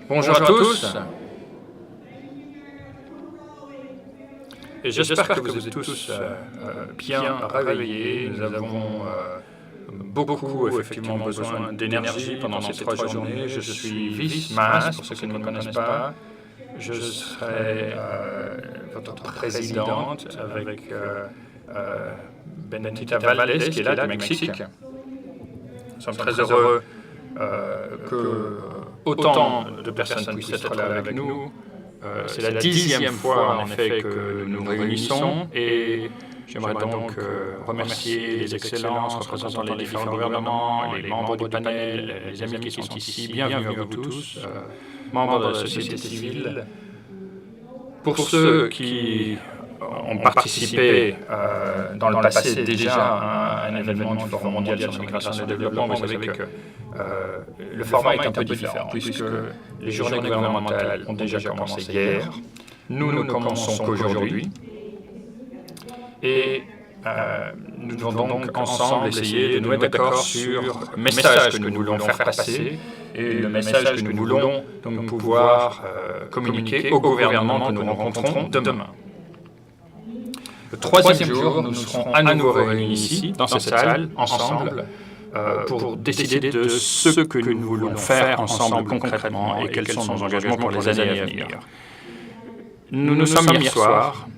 Bonjour à tous, et j'espère que vous êtes tous bien réveillés. Nous avons beaucoup effectivement besoin d'énergie pendant ces 3 journées. Je suis vice-mas, pour ceux qui ne me connaissent pas. Je serai votre présidente avec Benedita Valdés qui est là du Mexique. Nous sommes très heureux que autant de personnes puissent être là avec nous. C'est la 10e fois, en effet, que nous nous réunissons, et j'aimerais donc remercier les excellences représentant les différents gouvernements, les membres du panel, les amis qui sont ici, bienvenue à vous tous, membres de la société civile. Pour ceux qui ont participé dans le passé déjà à un événement du Forum mondial sur l'immigration et le développement, vous savez que le format est un peu différent, puisque les journées gouvernementales ont déjà commencé hier. Nous ne commençons qu'aujourd'hui. Et nous devons donc ensemble essayer de nous mettre d'accord sur le message que nous voulons faire passer et le message que nous voulons donc pouvoir communiquer au gouvernement que nous rencontrons demain. Le 3e jour, nous serons à nouveau réunis ici, dans cette salle, ensemble, pour décider de ce que nous voulons faire ensemble concrètement et quels sont nos engagements pour les années à venir. Nous nous sommes hier soir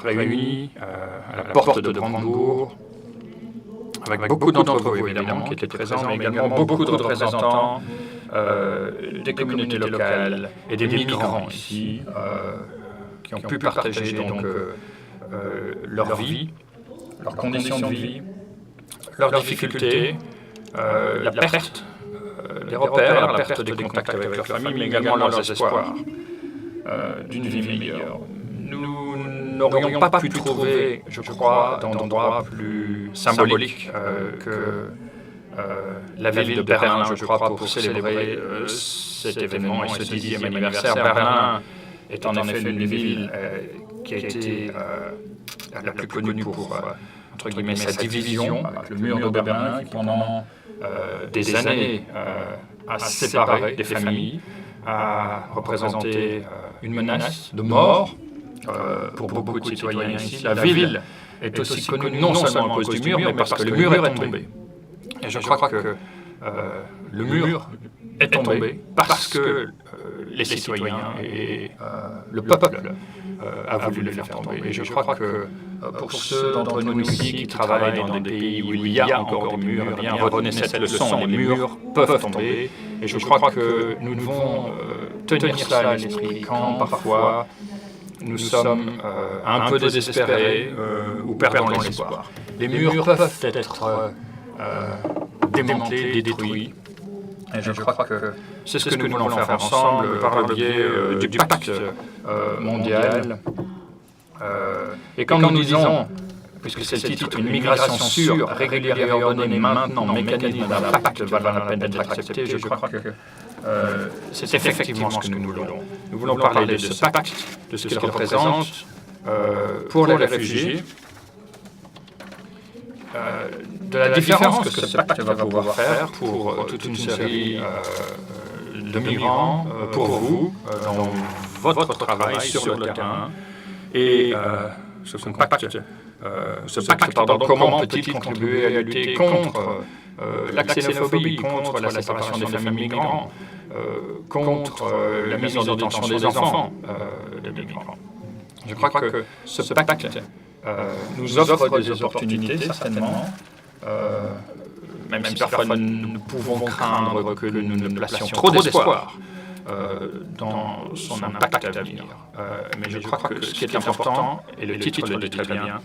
réunis à la porte de Brandebourg, avec beaucoup d'entre vous évidemment qui étaient présents, mais également beaucoup de représentants des communautés locales et des migrants ici, qui ont pu partager donc leur vie, leurs conditions de vie, leurs difficultés, la perte des repères, la perte des contacts avec leur famille, mais également leurs espoirs d'une vie meilleure. Nous n'aurions pas pu trouver, je crois, d'endroit plus symbolique que la ville de Berlin, je crois, pour célébrer cet événement et ce 10e anniversaire. Berlin est en effet une ville qui a été la plus connue pour, entre guillemets, sa division, avec le mur de Berlin, qui pendant des années a séparé des familles, a représenté une menace de mort pour beaucoup de citoyens ici. La ville est aussi connue non seulement à cause du mur, mais parce que le mur est tombé. Et je crois que le mur est tombé parce que les citoyens et le peuple a voulu le faire tomber. Et je crois que pour ceux d'entre nous ici qui travaillent dans des pays où il y a encore des murs, eh bien, retenez cette leçon, les murs peuvent tomber. Et je crois que nous devons tenir ça à l'esprit quand parfois nous sommes un peu désespérés ou perdons l'espoir. Les murs peuvent être démantelés, détruits. Et je crois que c'est ce que nous voulons faire ensemble par le biais du pacte mondial. Et quand nous disons, puisque c'est le titre, une migration sûre, régulière et ordonnée maintenant, mécanisme d'un pacte valant la peine d'être accepté, je crois que c'est effectivement ce que nous voulons. Nous voulons parler de ce pacte, de ce qu'il représente pour les réfugiés, de la différence que ce pacte va pouvoir faire pour toute une série de migrants, pour vous, dans votre travail sur le terrain. Et ce pacte, comment peut-il contribuer à lutter contre la xénophobie, contre la séparation des familles migrantes, contre la mise en détention des enfants de migrants. Je crois que ce pacte nous offre des opportunités, certainement, même si parfois nous pouvons craindre que nous ne placions trop d'espoir dans son impact à venir. Mais je crois que ce qui est important, et le titre le dit très bien,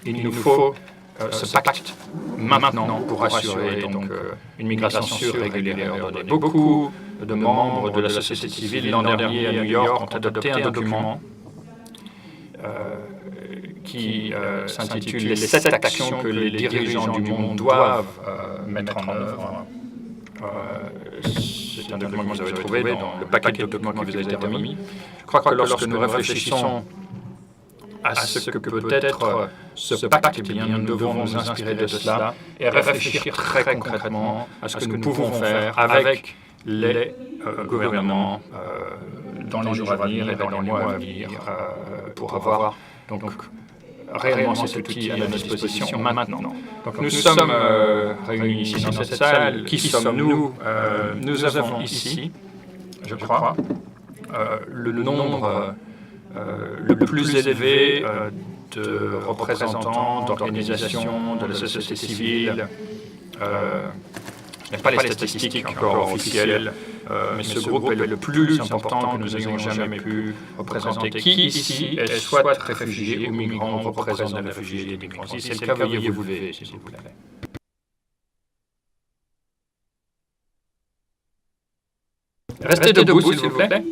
il nous faut ce pacte maintenant pour assurer donc, une migration sûre, régulière et ordonnée. Beaucoup de membres de la société civile l'an dernier à New York ont adopté un document qui s'intitule « Les 7 actions que les dirigeants du monde doivent mettre en œuvre ». C'est un document que vous avez trouvé dans le paquet de documents qui vous a été remis. Je crois que lorsque nous réfléchissons à ce que peut être ce pacte, eh bien, nous devons nous inspirer de cela et réfléchir très concrètement à ce que nous pouvons faire avec les gouvernements dans les jours à venir et dans les mois à venir pour avoir donc réellement cet outil à notre disposition maintenant. Donc nous sommes réunis ici dans cette salle. Qui sommes-nous? Nous avons ici, je crois, le nombre le plus élevé de représentants d'organisations de la société civile. Je n'ai pas les statistiques encore officielles, mais ce groupe est le plus important que nous ayons jamais pu représenter. Qui ici est soit réfugié ou migrant, représente des réfugiés et des migrants? Si c'est le cas, veuillez vous lever, s'il vous plaît. Restez debout, s'il vous plaît.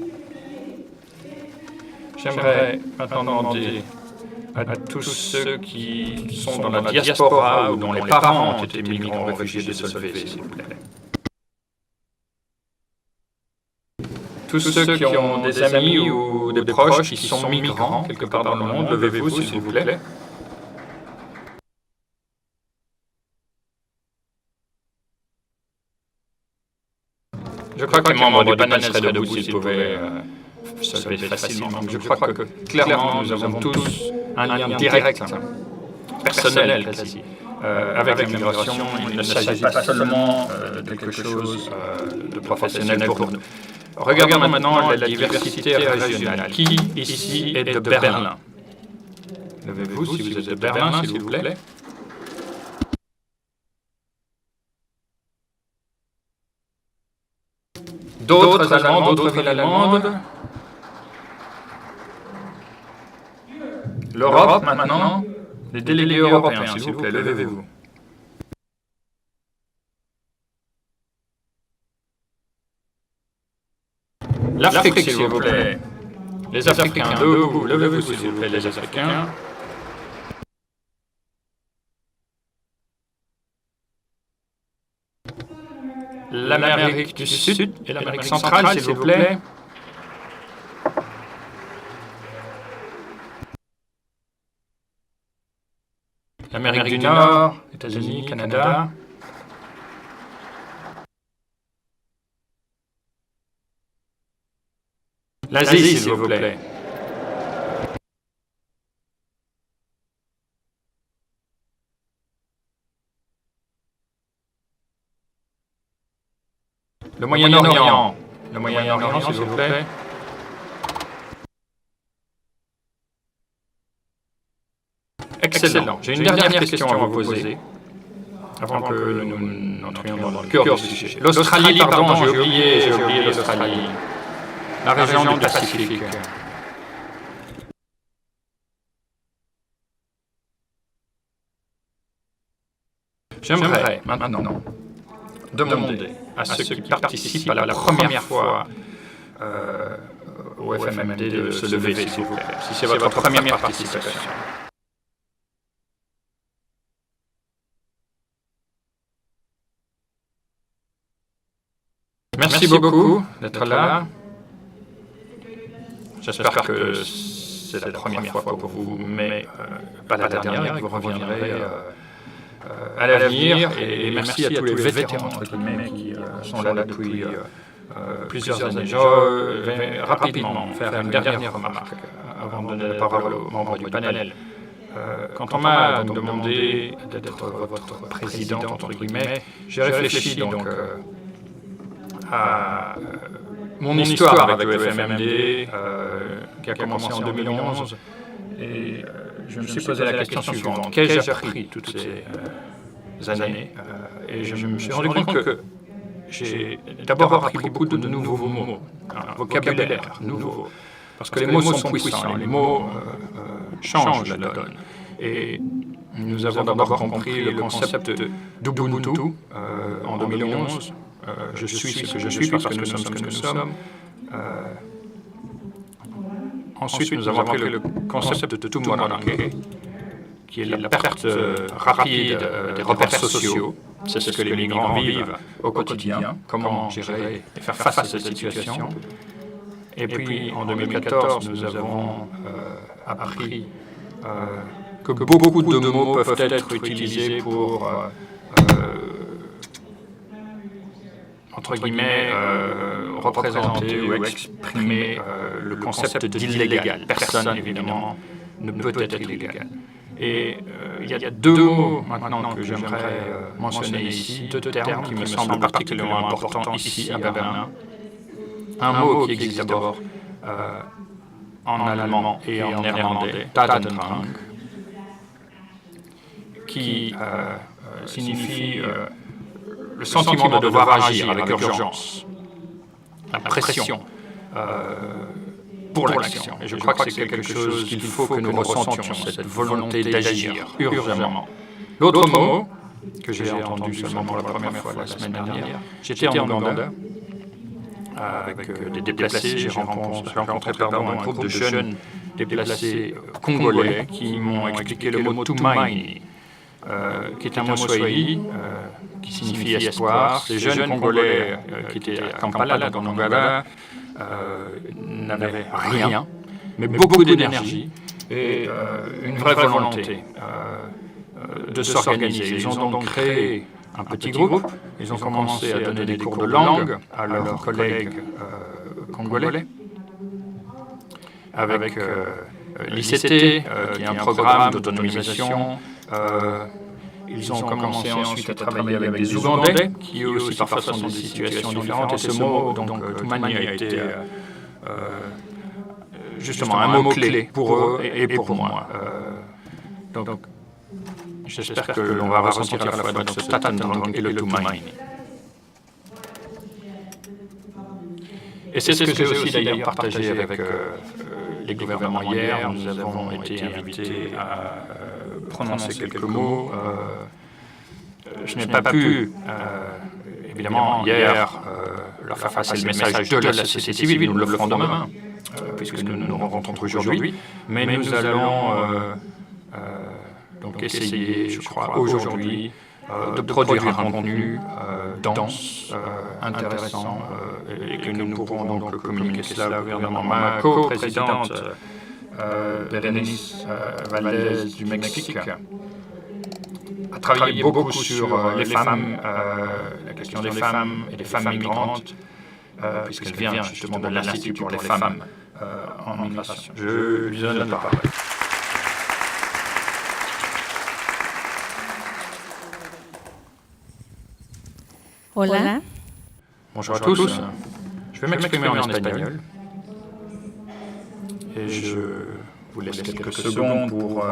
J'aimerais maintenant demander à tous ceux qui sont dans la diaspora ou dont les parents ont été migrants ou réfugiés de se lever, s'il vous plaît. Tous ceux qui ont des amis ou des proches qui sont migrants quelque part dans le monde, levez-vous, s'il vous plaît. Je crois que les membres du panel seraient debout s'ils pouvaient se lever facilement. Donc je crois que clairement nous avons tous un lien direct, personnel quasi, avec la migration. Il ne s'agit pas seulement de quelque chose de professionnel pour nous. Regardons maintenant la diversité régionale. Qui ici est de Berlin? Levez-vous si vous êtes de Berlin, s'il vous plaît. D'autres Allemands, d'autres villes allemandes. L'Europe maintenant. Les délégués européens, s'il vous plaît, levez-vous. L'Afrique, s'il vous plaît. Les Africains, debout, levez-vous, s'il vous plaît, les Africains. L'Amérique du Sud et l'Amérique centrale, s'il vous plaît. L'Amérique du Nord, États-Unis, Canada. L'Asie, s'il vous plaît. Le Moyen-Orient. Le Moyen-Orient, s'il vous plaît. Excellent. J'ai une dernière question à vous poser, avant que nous n'entrions dans le cœur du sujet. L'Australie, pardon, j'ai oublié l'Australie. La région du Pacifique. J'aimerais maintenant demander à ceux qui participent à la première fois au FMMD de se lever, s'il vous plaît, si c'est votre première participation. Merci beaucoup d'être là. J'espère que c'est la première fois pour vous, mais pas la dernière, et que vous reviendrez à l'avenir. Et merci à tous les vétérans qui sont là depuis plusieurs années. Je vais rapidement faire une dernière remarque avant de donner la parole aux membres du panel. Quand on m'a demandé d'être votre présidente, entre guillemets, j'ai réfléchi donc à mon histoire avec le FMMD, qui a commencé en 2011, et je me suis posé la question suivante. Qu'ai-je appris toutes ces années? Et je me suis rendu compte que j'ai d'abord appris beaucoup de nouveaux mots, un vocabulaire nouveau, parce que les mots sont puissants, les mots changent la donne. Et nous avons d'abord compris le concept d'Ubuntu en 2011. Je suis ce que je suis parce que nous sommes ce que nous sommes. Ensuite, nous avons appris le concept de Tumonanke, qui est la perte rapide des repères sociaux. C'est ce que les migrants vivent au quotidien. Comment gérer et faire face à cette situation. Et puis, en 2014, nous avons appris que beaucoup de mots peuvent être utilisés pour, entre guillemets, représenter ou exprimer le concept d'illégal. Personne, évidemment, ne peut être illégal. Et il y a deux mots maintenant que j'aimerais mentionner ici, deux termes qui me semblent particulièrement importants ici à Berlin. Un mot qui existe d'abord en allemand et en néerlandais, Tatendrang, qui signifie le sentiment de devoir agir avec urgence, la pression pour l'action. Et je crois que c'est quelque chose qu'il faut que nous ressentions, cette volonté d'agir urgemment. L'autre mot, que j'ai entendu seulement pour la première fois la semaine dernière, j'étais en Ouganda avec des déplacés, j'ai rencontré un groupe de jeunes déplacés congolais qui m'ont expliqué le mot Tumaini, qui est un mot swahili qui signifie espoir. Ces jeunes Congolais qui étaient à Kampala, dans l'Ouganda, n'avaient rien, mais beaucoup d'énergie et une vraie volonté de s'organiser. Ils ont donc créé un petit groupe, ils ont commencé à donner des cours de langue à leurs collègues congolais, avec l'ICT, qui est un programme d'autonomisation. Ils ont commencé ensuite à travailler avec des Ougandais, qui eux aussi parfois sont dans des situations différentes. Et ce mot, donc, Toumani, a été justement un mot-clé pour eux et pour moi. Donc, j'espère que l'on va ressentir à la fois dans ce Tatendrang et le Toumani. Et c'est ce que j'ai aussi d'ailleurs partagé avec les gouvernements hier. Nous avons été invités à prononcer quelques mots. Je n'ai pas pu, évidemment, hier, leur faire passer le message de la société civile. Nous le ferons demain, puisque nous nous rencontrons aujourd'hui. Mais nous allons donc essayer, je crois, aujourd'hui, de produire un contenu dense, intéressant, et que nous pourrons donc communiquer cela au gouvernement. Ma co-présidente, Bérénice Valdez du Mexique, a travaillé beaucoup sur les femmes, la question des femmes et des femmes migrantes, puisqu'elle vient justement de l'Institut pour les femmes en migration. Je lui donne la parole. Hola. Bonjour à tous. Je vais m'exprimer en espagnol. Et je vous laisse quelques secondes pour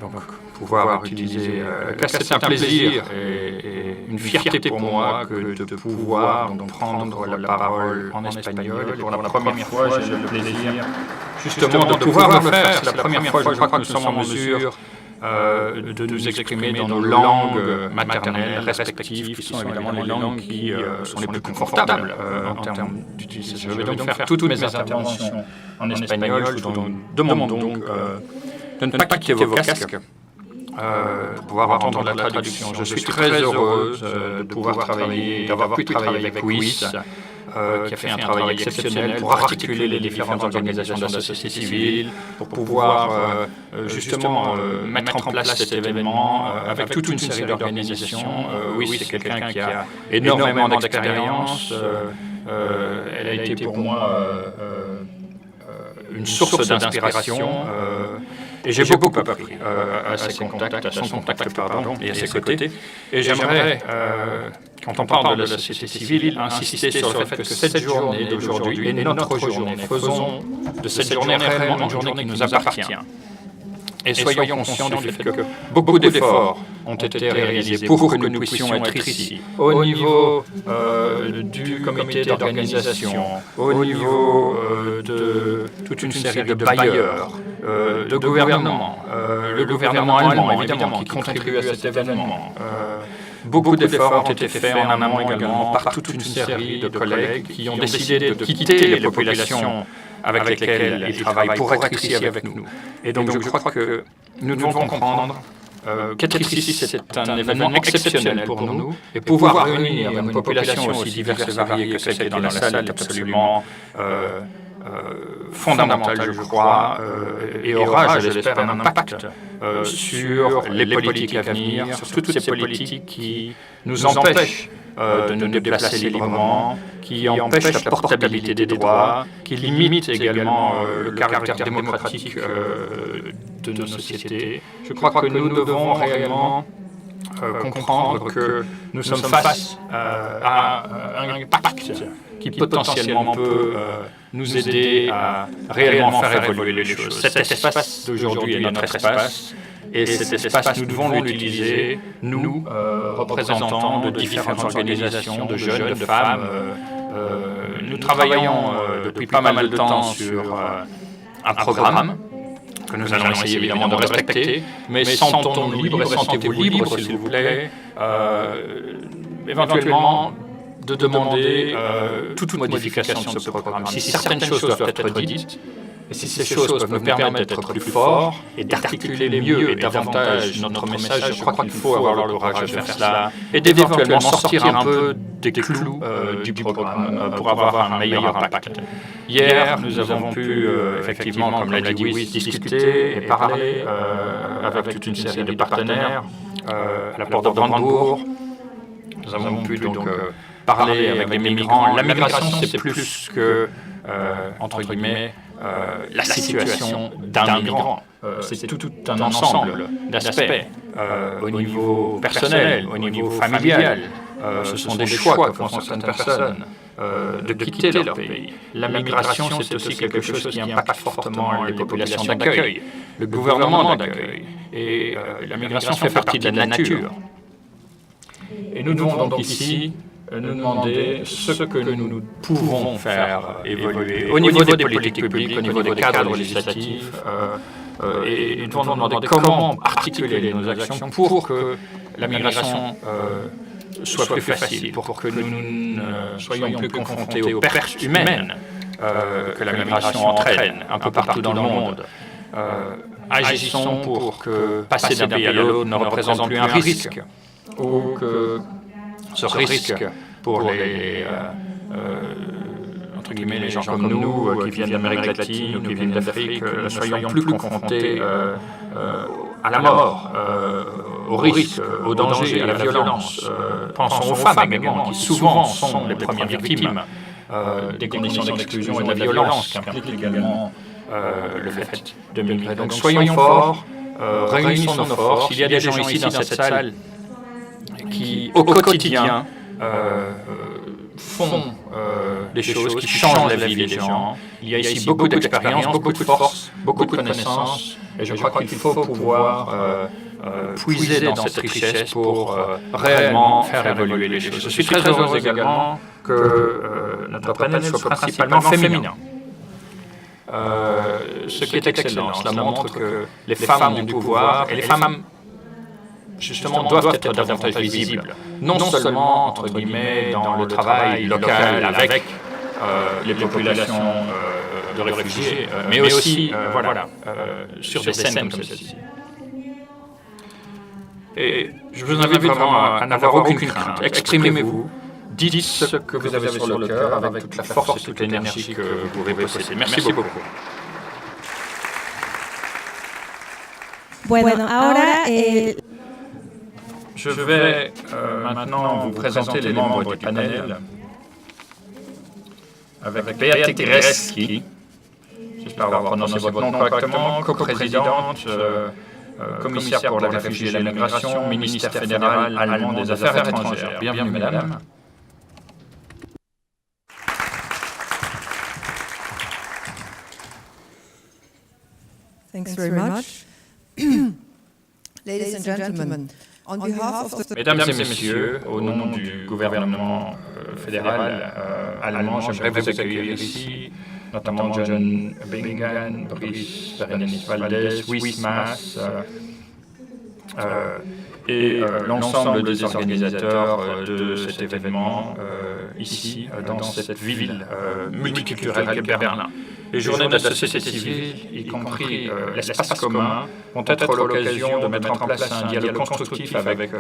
donc, pouvoir utiliser. C'est un plaisir et une fierté pour moi que de pouvoir donc, prendre la parole en espagnol. Et pour la première fois, j'ai le plaisir justement de pouvoir le faire. C'est la première fois, je crois que nous sommes en mesure de nous exprimer dans nos langues maternelles respectives, qui sont évidemment les langues qui sont les plus confortables en termes d'utilisation. Je vais donc faire toutes mes interventions en espagnol. Je vous demande donc de ne pas quitter vos casques, de pouvoir entendre la traduction. Je suis très heureuse de pouvoir travailler, d'avoir pu travailler avec WIS, qui a fait un travail exceptionnel pour articuler les différentes organisations de la société civile, pour pouvoir justement mettre en place cet événement avec toute une série d'organisations. Oui, c'est quelqu'un qui a énormément d'expérience. Elle a été pour moi une source d'inspiration. Et j'ai beaucoup appris à son contact, et à ses côtés. Et j'aimerais, quand on parle de la société civile, insister sur le fait que cette journée d'aujourd'hui est notre journée. Faisons de cette journée réellement une journée qui nous appartient. Et soyons conscients du fait que beaucoup d'efforts ont été réalisés pour que nous puissions être ici, au niveau du comité d'organisation, au niveau de toute une série de bailleurs, de gouvernements, le gouvernement allemand, évidemment, qui contribue à cet événement. Beaucoup d'efforts ont été faits en amont également par toute une série de collègues qui ont décidé de quitter les populations avec lesquelles ils travaillent pour être ici avec nous. Et donc je crois que nous devons comprendre qu'être ici, c'est un événement exceptionnel pour nous, et pouvoir réunir une population aussi diverse et variée que celle qui est dans la salle est absolument fondamentale, je crois, et aura, je l'espère, un impact sur les politiques à venir, sur toutes ces politiques qui nous empêchent de nous déplacer librement, qui empêchent la portabilité des droits, qui limitent également le caractère démocratique de nos sociétés. Je crois que nous devons réellement comprendre que nous sommes face à un pacte qui potentiellement peut nous aider à réellement faire évoluer les choses. Cet espace d'aujourd'hui est notre espace, et cet espace, nous devons l'utiliser, nous, représentants de différentes organisations, de jeunes, de femmes. Nous travaillons depuis pas mal de temps sur un programme que nous allons essayer évidemment de respecter, mais sentons-nous libres et sentez-vous libres, s'il vous plaît, éventuellement de demander toute modification de ce programme. Si certaines choses doivent être dites, et si ces choses peuvent nous permettre d'être plus forts et d'articuler mieux et davantage notre message, je crois qu'il faut avoir le courage de faire cela et d'éventuellement sortir un peu des clous du programme pour avoir un meilleur impact. Hier, nous avons pu effectivement, comme l'a dit Wiss, discuter et parler avec toute une série de partenaires à la porte de Brandebourg. Nous avons pu donc parler avec les migrants. La migration, c'est plus que, entre guillemets, la situation d'un migrant. C'est tout un ensemble d'aspects au niveau personnel, au niveau familial. Ce sont des choix que font certaines personnes de quitter leur pays. La migration, c'est aussi quelque chose qui impacte fortement les populations d'accueil, le gouvernement d'accueil. Et la migration fait partie de la nature. Et nous devons donc ici nous demander ce que nous pouvons faire évoluer au niveau des politiques publiques, au niveau des cadres législatifs, et nous devons nous demander comment articuler nos actions pour que la migration soit plus facile, pour que nous ne soyons plus confrontés aux pertes humaines que la migration entraîne un peu partout dans le monde. Agissons pour que passer d'un pays à l'autre ne représente plus un risque, ou que ce risque pour les entre guillemets les gens comme nous qui viennent d'Amérique latine ou qui viennent d'Afrique ne soyons plus confrontés à la mort, au risque, au danger, à la violence. Pensons aux femmes également, qui souvent sont les premières victimes des conditions d'exclusion et de la violence qui impliquent également le fait de migrer. Donc soyons forts, réunissons nos forces. Il y a des gens ici dans cette salle qui, au quotidien, font des choses qui changent la vie des gens. Il y a ici beaucoup d'expérience, beaucoup de force, beaucoup de connaissances, et je crois qu'il faut pouvoir puiser dans cette richesse pour réellement faire évoluer les choses. Je suis très heureux également que notre panel soit principalement féminin. Ce qui est excellent, cela montre que les femmes ont du pouvoir, et les femmes justement doivent être davantage visibles, non seulement entre guillemets dans le travail local avec les populations de réfugiés, mais aussi sur des scènes comme celle-ci. Et je vous invite vraiment à n'avoir aucune crainte. Exprimez-vous, dites ce que vous avez sur le cœur avec toute la force et toute l'énergie que vous pouvez posséder. Merci beaucoup. Bueno, ahora Je vais maintenant vous présenter les membres du panel avec Beate Gresky, j'espère avoir prononcé votre nom correctement, coprésidente, commissaire pour les réfugiés et la migration, ministère fédéral allemand des Affaires étrangères. Bienvenue, madame. Thanks very much. Ladies and gentlemen, on behalf of the... Mesdames et messieurs, au nom du gouvernement fédéral allemand, j'aimerais vous accueillir ici, notamment John Bingham, Brice Berenice Valdez, Wiss Maas, et l'ensemble des organisateurs de cet événement, ici, dans cette ville multiculturelle qu'est Berlin. Les journées de la société civile, y compris l'espace commun, vont être l'occasion de mettre en place un dialogue constructif avec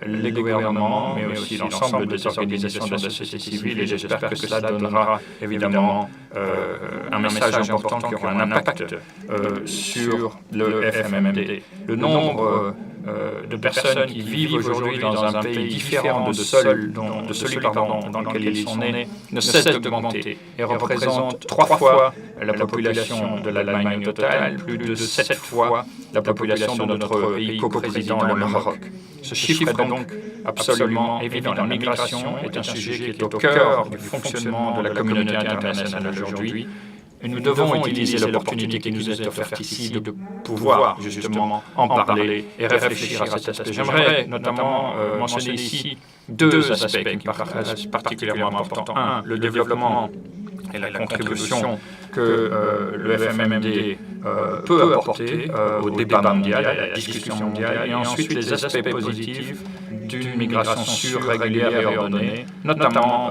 les gouvernements, mais aussi l'ensemble des organisations de la société civile, et j'espère que cela donnera évidemment un message important qui aura un impact sur le FMMD. Le nombre de personnes qui vivent aujourd'hui dans un pays différent de celui dans lequel ils sont nés ne cesse d'augmenter et représente 3 fois la population de l'Allemagne totale, plus de 7 fois la population de notre pays coprésident, le Maroc. Ce chiffre est donc absolument évident. La migration est un sujet qui est au cœur du fonctionnement de la communauté internationale aujourd'hui. Et nous devons utiliser l'opportunité qui nous est offerte ici de pouvoir justement en parler et réfléchir à cet aspect. J'aimerais notamment mentionner ici 2 aspects qui me paraissent particulièrement importants. Un, le développement et la contribution que le FMMD peut apporter au débat mondial, à la discussion mondiale, et ensuite les aspects positifs d'une migration sûre, régulière et ordonnée, notamment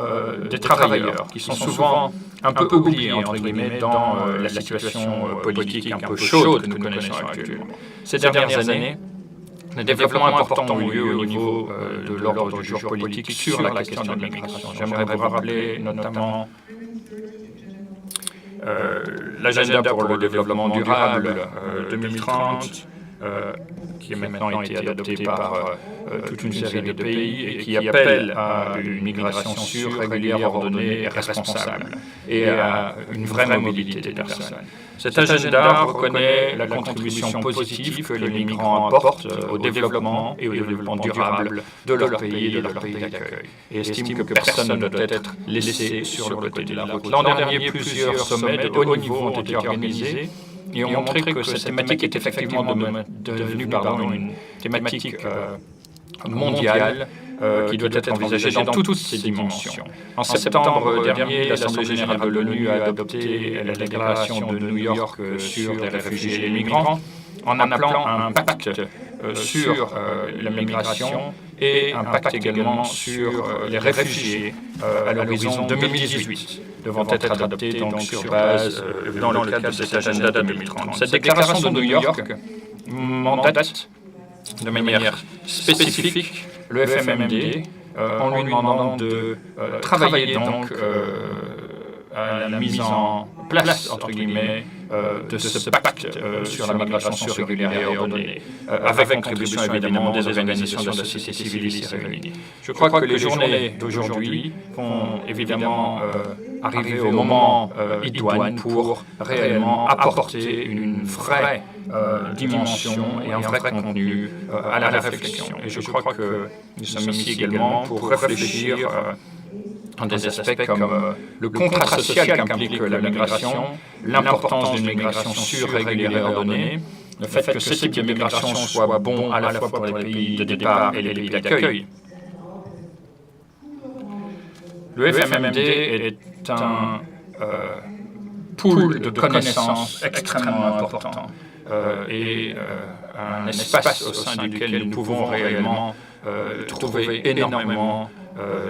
des travailleurs qui sont souvent un peu oubliés, entre guillemets, dans la situation politique un peu chaude que nous connaissons actuellement. Ces dernières années, des développements importants ont eu lieu au niveau de l'ordre du jour politique sur la question de la migration. J'aimerais vous rappeler notamment l'agenda pour le développement durable 2030, qui a maintenant été adopté par toute une série de pays et qui appelle à une migration sûre, régulière, ordonnée et responsable, et à une vraie mobilité des personnes. Cet agenda reconnaît la contribution positive que les migrants apportent au développement et au développement durable de leur pays et de leur pays d'accueil, et estime que personne ne doit être laissé sur le côté de la route. L'an dernier, plusieurs sommets de haut niveau ont été organisés et ont montré que cette thématique est effectivement devenue une thématique mondiale qui doit être envisagée dans toutes ses dimensions. En septembre dernier, l'Assemblée générale de l'ONU a adopté la déclaration de New York sur les réfugiés et les migrants, en appelant à un pacte sur la migration et un pacte également sur les réfugiés à l'horizon 2018, devant être adoptés donc sur base, dans le cadre de cet agenda 2030. Cette déclaration de New York mandate de manière spécifique le FMMD en lui demandant de travailler donc à la mise en place, entre guillemets, de ce pacte sur la migration sûre, régulière et ordonnée, avec contribution évidemment des organisations de la société civile ici réunies. Je crois que les journées d'aujourd'hui vont évidemment arriver au moment idoine pour réellement apporter une vraie dimension et un vrai contenu à la réflexion. Et je crois que nous sommes ici également pour réfléchir des aspects comme le contrat social qu'implique la migration, l'importance d'une migration sûre, régulière et ordonnée, le fait que ce type de migration soit bon à la fois pour les pays de départ et les pays d'accueil. Le FMMD est un pool de connaissances extrêmement important et un espace au sein duquel nous pouvons réellement trouver énormément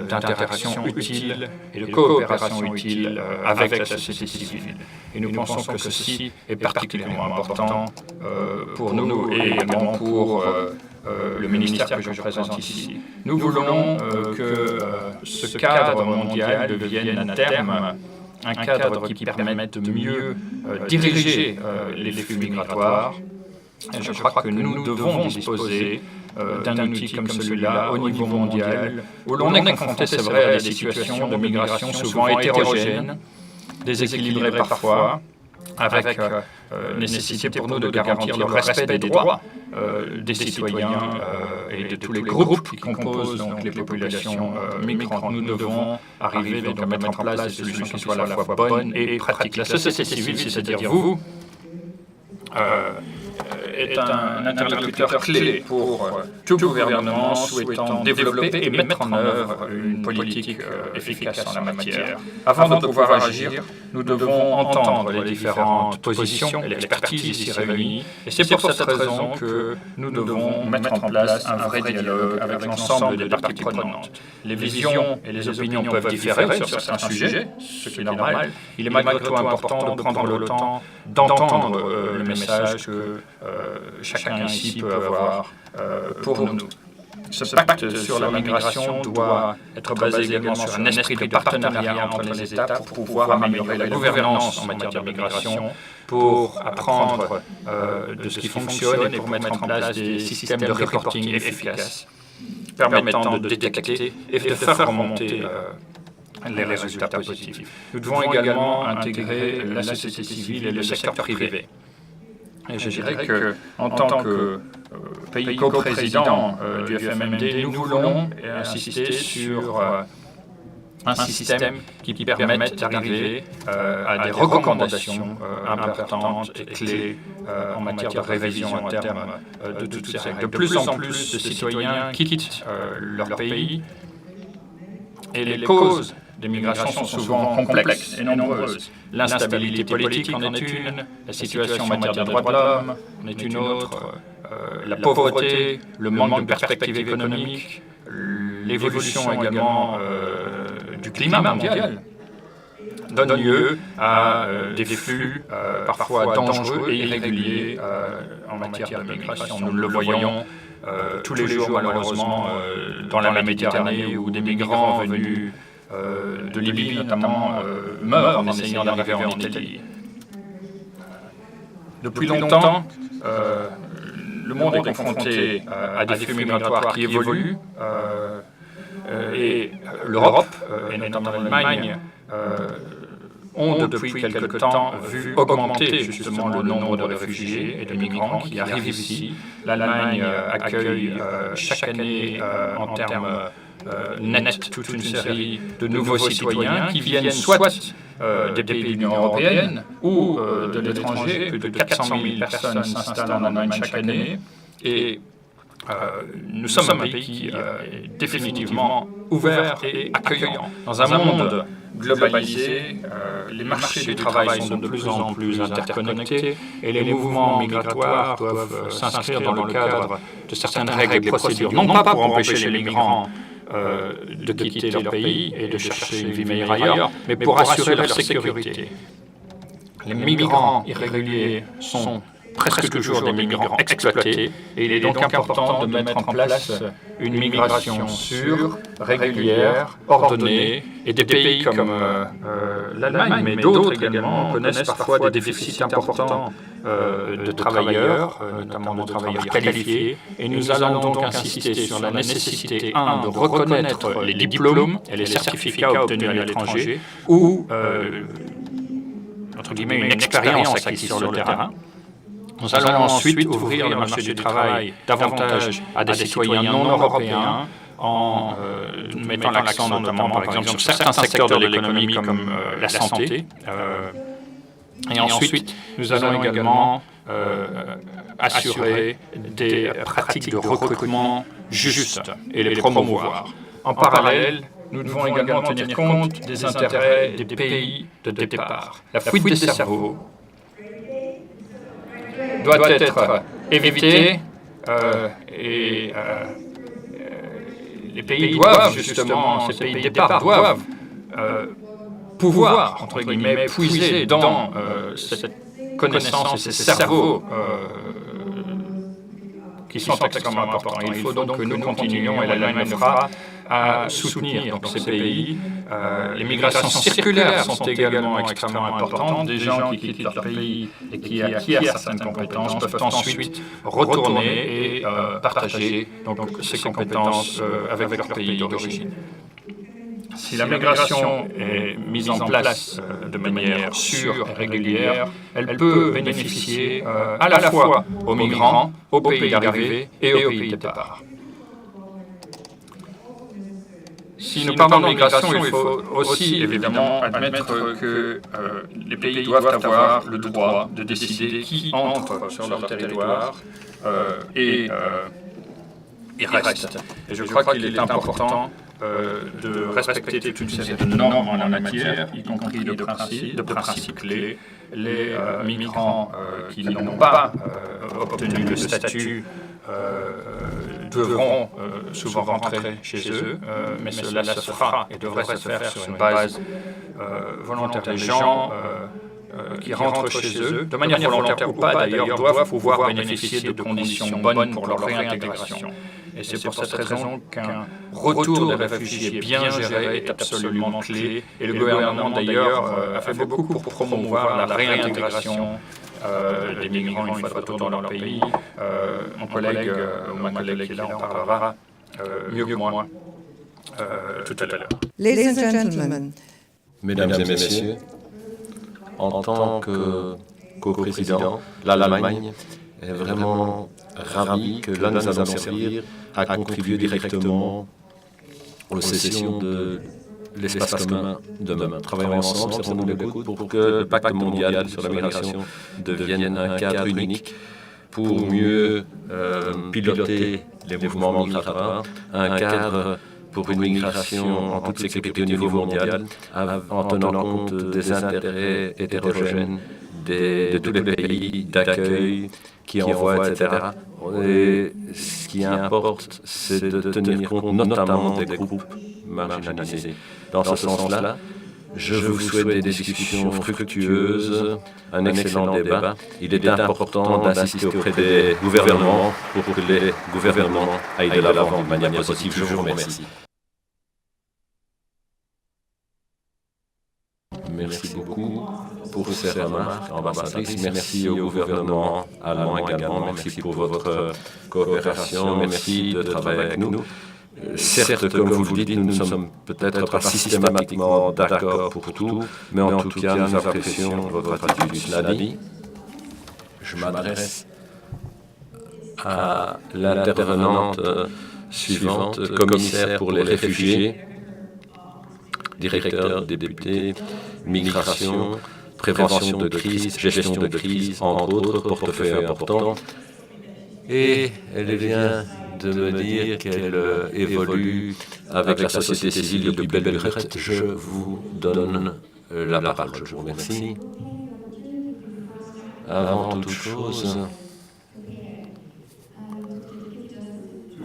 d'interaction utile et de coopération utile avec la société civile. Et nous pensons que ceci est particulièrement important pour nous et également pour le ministère que je représente ici. Nous voulons que ce cadre mondial devienne à terme un cadre qui permette de mieux diriger les flux migratoires. Et je crois que nous devons disposer d'un outil comme celui-là au niveau mondial, où l'on est confronté, c'est vrai, à des situations de migration souvent hétérogènes, déséquilibrées parfois, avec nécessité pour nous de garantir le respect des droits des citoyens et de tous les groupes qui composent donc les populations migrantes. Nous devons arriver donc à mettre en place des solutions qui soient à la fois bonnes et pratiques. La société civile, c'est-à-dire vous, est un interlocuteur clé pour tout gouvernement souhaitant développer et mettre en œuvre une politique efficace en la matière. Avant de pouvoir agir, nous devons entendre les différentes positions et l'expertise ici réunies. Et c'est pour cette raison que nous devons mettre en place un vrai dialogue avec l'ensemble des parties prenantes. Les visions et les opinions peuvent différer sur certains sujets, ce qui est normal. Il est malgré tout important de prendre le temps d'entendre le message que chacun ici peut avoir pour nous. Ce pacte sur la migration doit être basé également sur un esprit de partenariat entre les États pour pouvoir améliorer la gouvernance en matière de migration, pour apprendre de ce qui fonctionne et pour mettre en place des systèmes de reporting efficaces permettant de détecter et de faire remonter les résultats positifs. Nous devons également intégrer la société civile et le secteur privé. Et je dirais qu'en tant que pays coprésident du FMMD, nous voulons insister sur un système qui permette d'arriver à des recommandations importantes et clés en matière de révision interne de toutes ces règles. De plus en plus de citoyens quittent leur pays et les causes des migrations sont souvent complexes et nombreuses. L'instabilité politique en est une, la situation en matière de droits de l'homme en est une autre, la pauvreté, le manque de perspectives économiques, l'évolution également du climat mondial donne lieu à des flux parfois dangereux et irréguliers en matière de migration. Nous le voyons tous les jours malheureusement dans la Méditerranée où des migrants venus de Libye notamment meurent en essayant d'arriver en Italie. Depuis longtemps, le monde est confronté à des flux migratoires qui évoluent et l'Europe, et notamment l'Allemagne, ont depuis quelque temps vu augmenter justement le nombre de réfugiés et de migrants qui arrivent ici. L'Allemagne accueille chaque année en termes nets toute une série de nouveaux citoyens qui viennent soit des pays de l'Union européenne ou de l'étranger. Plus de 400 000 personnes s'installent en Allemagne chaque année. Et nous sommes un pays qui est définitivement ouvert et accueillant. Dans un monde globalisé, les marchés du travail sont de plus en plus interconnectés et les mouvements migratoires doivent s'inscrire dans le cadre de certaines règles et procédures, non pas pour empêcher les migrants de quitter leur pays et de chercher une vie meilleure ailleurs, mais pour assurer leur sécurité. Les migrants irréguliers sont presque toujours des migrants exploités et il est donc important de mettre en place une migration sûre, régulière, ordonnée et des pays comme l'Allemagne, mais d'autres également, connaissent parfois des déficits importants de travailleurs, notamment de travailleurs qualifiés, et nous allons donc insister sur la nécessité, de reconnaître les diplômes et les certificats obtenus à l'étranger ou, entre guillemets, une expérience acquise sur le terrain. Nous allons ensuite ouvrir le marché du travail davantage à des citoyens non européens en mettant l'accent notamment, par exemple, sur certains secteurs de l'économie comme la santé. Et ensuite, nous allons également assurer des pratiques de recrutement justes et les promouvoir. En parallèle, nous devons également tenir compte des intérêts des pays de départ. La fuite des cerveaux doit être évitée et les pays doivent justement, ces pays de départ doivent pouvoir, entre guillemets, puiser dans cette connaissance et ces cerveaux qui sont extrêmement importants. Il faut donc que nous continuions, et l'Allemagne le fera, à soutenir donc, ces pays. Les migrations circulaires sont également extrêmement importantes. Des gens qui quittent leur pays et qui acquièrent certaines compétences peuvent ensuite retourner et partager donc, ces compétences avec leur pays d'origine. Si la migration est mise en place de manière sûre et régulière, elle peut bénéficier à la fois aux migrants, aux pays d'arrivée et aux pays de départ. Si nous parlons de migration, il faut aussi évidemment admettre que les pays doivent avoir le droit de décider qui entre sur leur territoire et reste. Et je crois qu'il est important de respecter toute une série de normes en la matière, y compris de principes clés. Les migrants qui n'ont pas obtenu le statut devront souvent rentrer chez eux, mais cela se fera et devrait se faire sur une base volontaire. Les gens qui rentrent chez eux, de manière volontaire ou pas d'ailleurs, doivent pouvoir bénéficier de conditions bonnes pour leur réintégration. Et c'est pour cette raison qu'un retour des réfugiés bien géré est absolument clé. Et le gouvernement d'ailleurs a fait beaucoup pour promouvoir la réintégration des migrants une fois de retour dans leur pays. Mon collègue, ou ma collègue qui là en parlera mieux que moi tout à l'heure. Ladies and gentlemen, Mesdames et messieurs, en tant que co-président, l'Allemagne est vraiment ravie que là nous allons servir à contribuer directement aux sessions de l'espace commun demain. Travaillons ensemble, serrons-nous les coudes pour que le pacte mondial sur la migration devienne un cadre unique pour mieux piloter les mouvements migratoires, un cadre pour une migration en toute sécurité au niveau mondial, en tenant compte des intérêts hétérogènes de tous les pays d'accueil qui envoient, etc. Et ce qui importe, c'est de tenir compte notamment des groupes marginalisés. Dans ce sens-là, je vous souhaite des discussions fructueuses, un excellent débat. Il est important d'assister auprès des gouvernements pour que les gouvernements aillent de l'avant de manière positive. Je vous remercie. Merci beaucoup pour ces remarques, ambassadrice. Merci au gouvernement allemand également. Merci pour votre coopération. Merci de travailler avec nous. Certes, comme vous le dites, nous ne sommes peut-être pas systématiquement d'accord pour tout, mais en tout cas, nous apprécions votre attitude. Cela dit, je m'adresse à l'intervenante suivante, commissaire pour les réfugiés, directeur des députés, migration, prévention de crise, gestion de crise, entre autres portefeuilles importants. Et elle vient de me dire qu'elle évolue avec la société civile depuis belle lurette. Je vous donne la parole. Je vous remercie. Avant toute chose,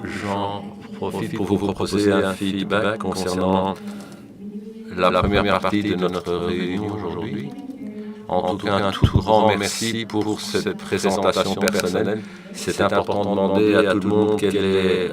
j'en profite pour vous proposer un feedback concernant la première partie de notre réunion aujourd'hui. En tout cas, un tout grand merci pour cette présentation personnelle. C'est important de demander à tout le monde quel est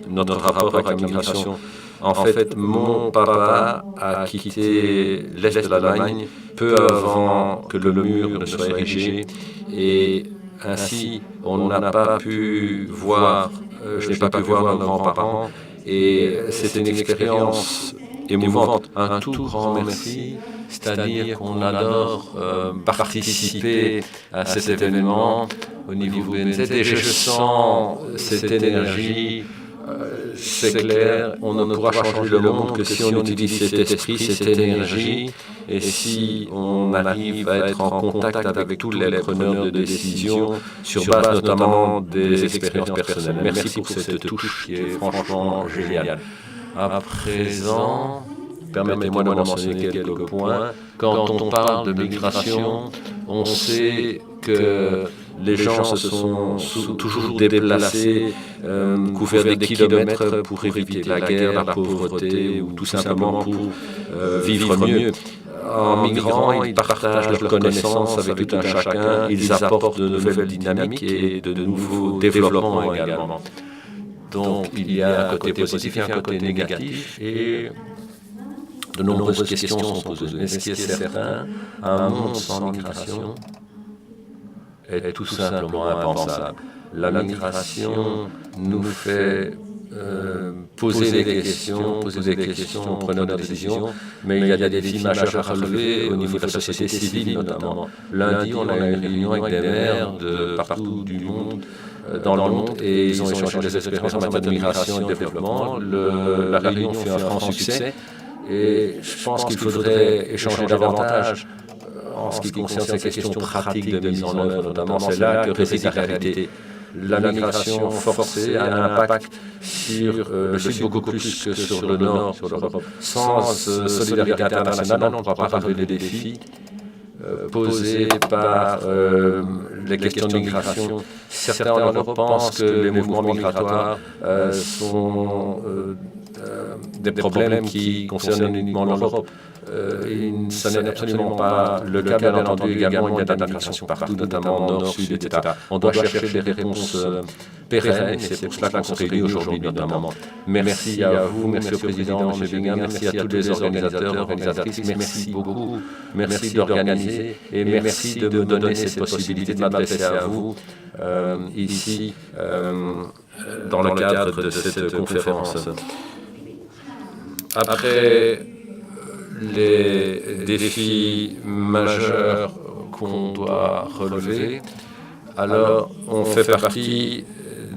notre rapport avec la migration. En fait, mon papa a quitté l'Est de l'Allemagne peu avant que le mur ne soit érigé. Et ainsi, on n'a pas pu voir, je n'ai pas pu voir nos grands-parents. Et c'était une expérience émouvante. Un tout grand merci, c'est-à-dire qu'on adore participer à cet événement au niveau BNZ et je sens cette énergie, c'est clair, on ne pourra changer le monde que si on utilise cet esprit, cette énergie et si on arrive à être en contact avec tous les preneurs de décision sur base notamment des expériences personnelles. Merci pour cette touche qui est franchement géniale. À présent, permettez-moi de mentionner quelques points. Quand on parle de migration, on sait que les gens se sont toujours déplacés, couverts des kilomètres pour éviter la guerre, la pauvreté ou tout simplement pour vivre mieux. En migrant, ils partagent leurs connaissances avec tout un chacun, ils apportent de nouvelles dynamiques et de nouveaux développements également. Donc il y a un côté positif et un côté négatif et de nombreuses questions sont posées. Mais ce qui est certain, un monde sans migration est tout simplement impensable. La migration nous fait poser des questions, prenant des décisions, mais il y a des défis majeurs à relever au niveau de la société civile notamment. Lundi, on a eu une réunion avec des maires de partout du monde, dans le monde, et ils ont échangé des expériences en matière de migration et de développement. La réunion fut un franc succès, et je pense qu'il faudrait échanger davantage en ce qui concerne ces questions pratiques de mise en œuvre, notamment. C'est là que réside la réalité. La migration forcée a un impact sur le sud beaucoup plus que sur le nord, sur l'Europe. Sans solidarité internationale, on ne pourra pas relever les défis posés par les questions de migration. Certains en Europe pensent que les mouvements migratoires sont des problèmes qui concernent uniquement l'Europe. Ce n'est absolument pas le cas, bien entendu. Également, il y a de la migration partout, notamment nord, sud, etc. On doit chercher des réponses pérennes, et c'est pour cela qu'on se réunit aujourd'hui, notamment. Merci à vous, merci au Président, M. Bingham, merci à tous les organisateurs, organisatrices, merci beaucoup, merci d'organiser, et merci de me donner cette possibilité de m'adresser à vous ici, dans le cadre de cette conférence. Après les défis majeurs qu'on doit relever, alors on fait partie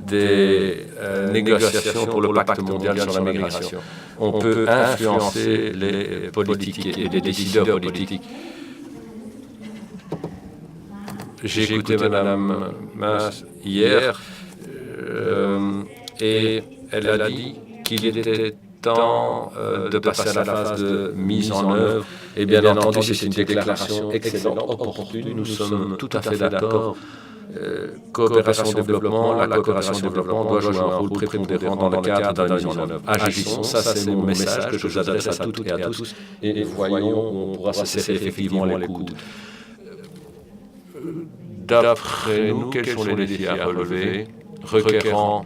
des négociations pour le pacte mondial sur la migration. On peut influencer les politiques et les décideurs politiques. J'ai écouté Mme Maas hier et elle a dit qu'il était temps de passer à la phase de mise en œuvre. Et bien entendu, c'est une déclaration excellente, opportune. Nous sommes tout à fait d'accord. Coopération-développement, la coopération-développement doit jouer un rôle prépondérant dans le cadre de la mise en œuvre. Agissons, ça c'est mon message que je vous adresse à toutes et à tous, et voyons où on pourra se serrer effectivement les coudes. D'après nous, quels sont les défis à relever, requérant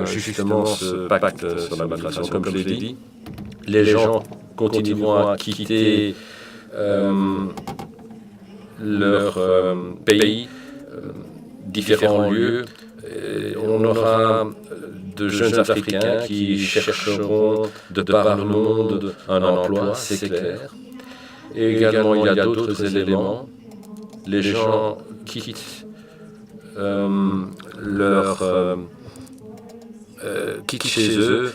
justement ce pacte sur la migration? Comme je l'ai dit, les gens continueront à quitter leur pays, différents lieux. On aura de jeunes Africains qui chercheront de par le monde un emploi, c'est clair. Et également, il y a d'autres éléments. Les gens quittent quittent chez eux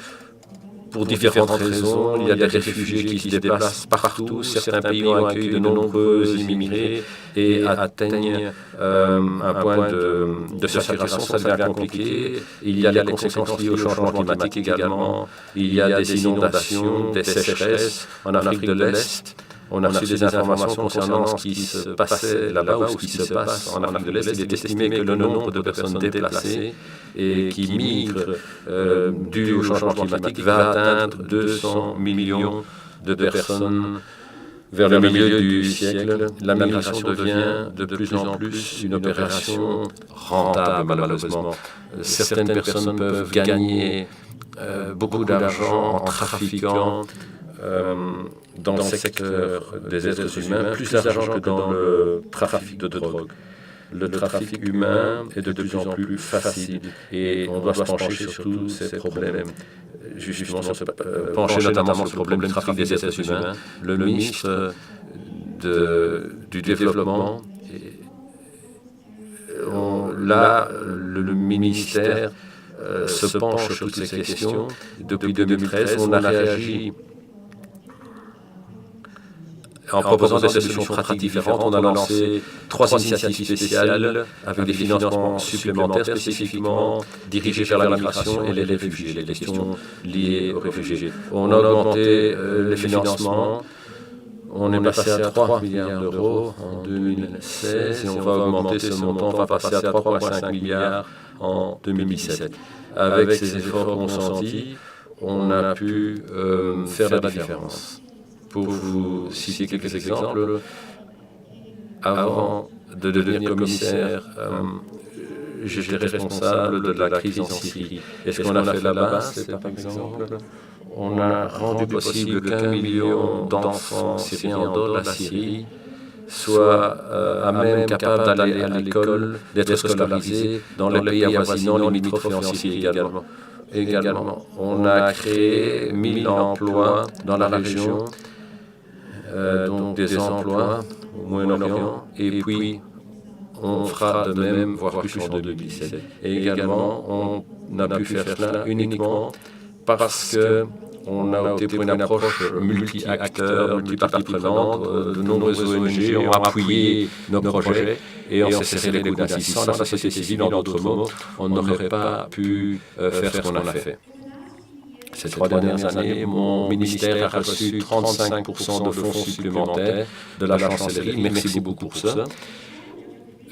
pour différentes raisons. Il y a des réfugiés qui se déplacent partout. Certains pays ont accueilli de nombreux immigrés et atteignent un point de saturation. Ça devient compliqué. Il y a les conséquences liées au changement climatique également. Il y a des inondations, des sécheresses en Afrique de l'Est. On a reçu des informations concernant ce qui se passait là-bas ou ce qui se passe en Afrique de l'Est. Il est estimé que le nombre de personnes déplacées et qui migrent dû au changement climatique va atteindre 200 millions de personnes vers le milieu du siècle. La migration devient de plus en plus une opération rentable, malheureusement. Certaines personnes peuvent gagner beaucoup d'argent en trafiquant dans le secteur des êtres humains, plus d'argent que dans le trafic de drogue. Le trafic humain est de plus en plus facile et on doit se pencher sur tous ces problèmes. Justement, pencher notamment sur le problème du trafic des êtres humains. Le ministre du Développement, le ministère se penche sur toutes ces questions. Depuis 2013, on a réagi en proposant des solutions pratiques différentes. On a lancé 3 initiatives spéciales avec des financements supplémentaires spécifiquement dirigés vers la migration et les réfugiés, les questions liées aux réfugiés. On a augmenté les financements. On est passé à 3 milliards d'euros en 2016 et on va augmenter ce montant. On va passer à 3,5 milliards en 2017. Avec ces efforts consentis, on a pu faire la différence. Pour vous citer quelques exemples, avant de devenir commissaire, j'étais responsable de la crise en Syrie. Et ce qu'on a fait là-bas, c'est par exemple, on a rendu possible qu'1 million d'enfants syriens en dehors de la Syrie soient à même capables d'aller à l'école, d'être scolarisés dans les pays avoisinants, limitrophes et en Syrie également. également, on a créé 1000 emplois dans la région, donc des emplois au Moyen-Orient, et puis on fera de même, voire plus en 2017. Et également, on a pu faire cela uniquement parce qu'on a opté pour une approche multi-acteurs, multi-parties prenantes. De nombreuses ONG ont appuyé nos projets et on s'est serré les coudes ainsi. Sans la société civile, en d'autres mots, on n'aurait pas pu faire ce qu'on a fait. Ces 3 dernières années, mon ministère a reçu 35% de fonds supplémentaires de la chancellerie. Merci beaucoup pour ça.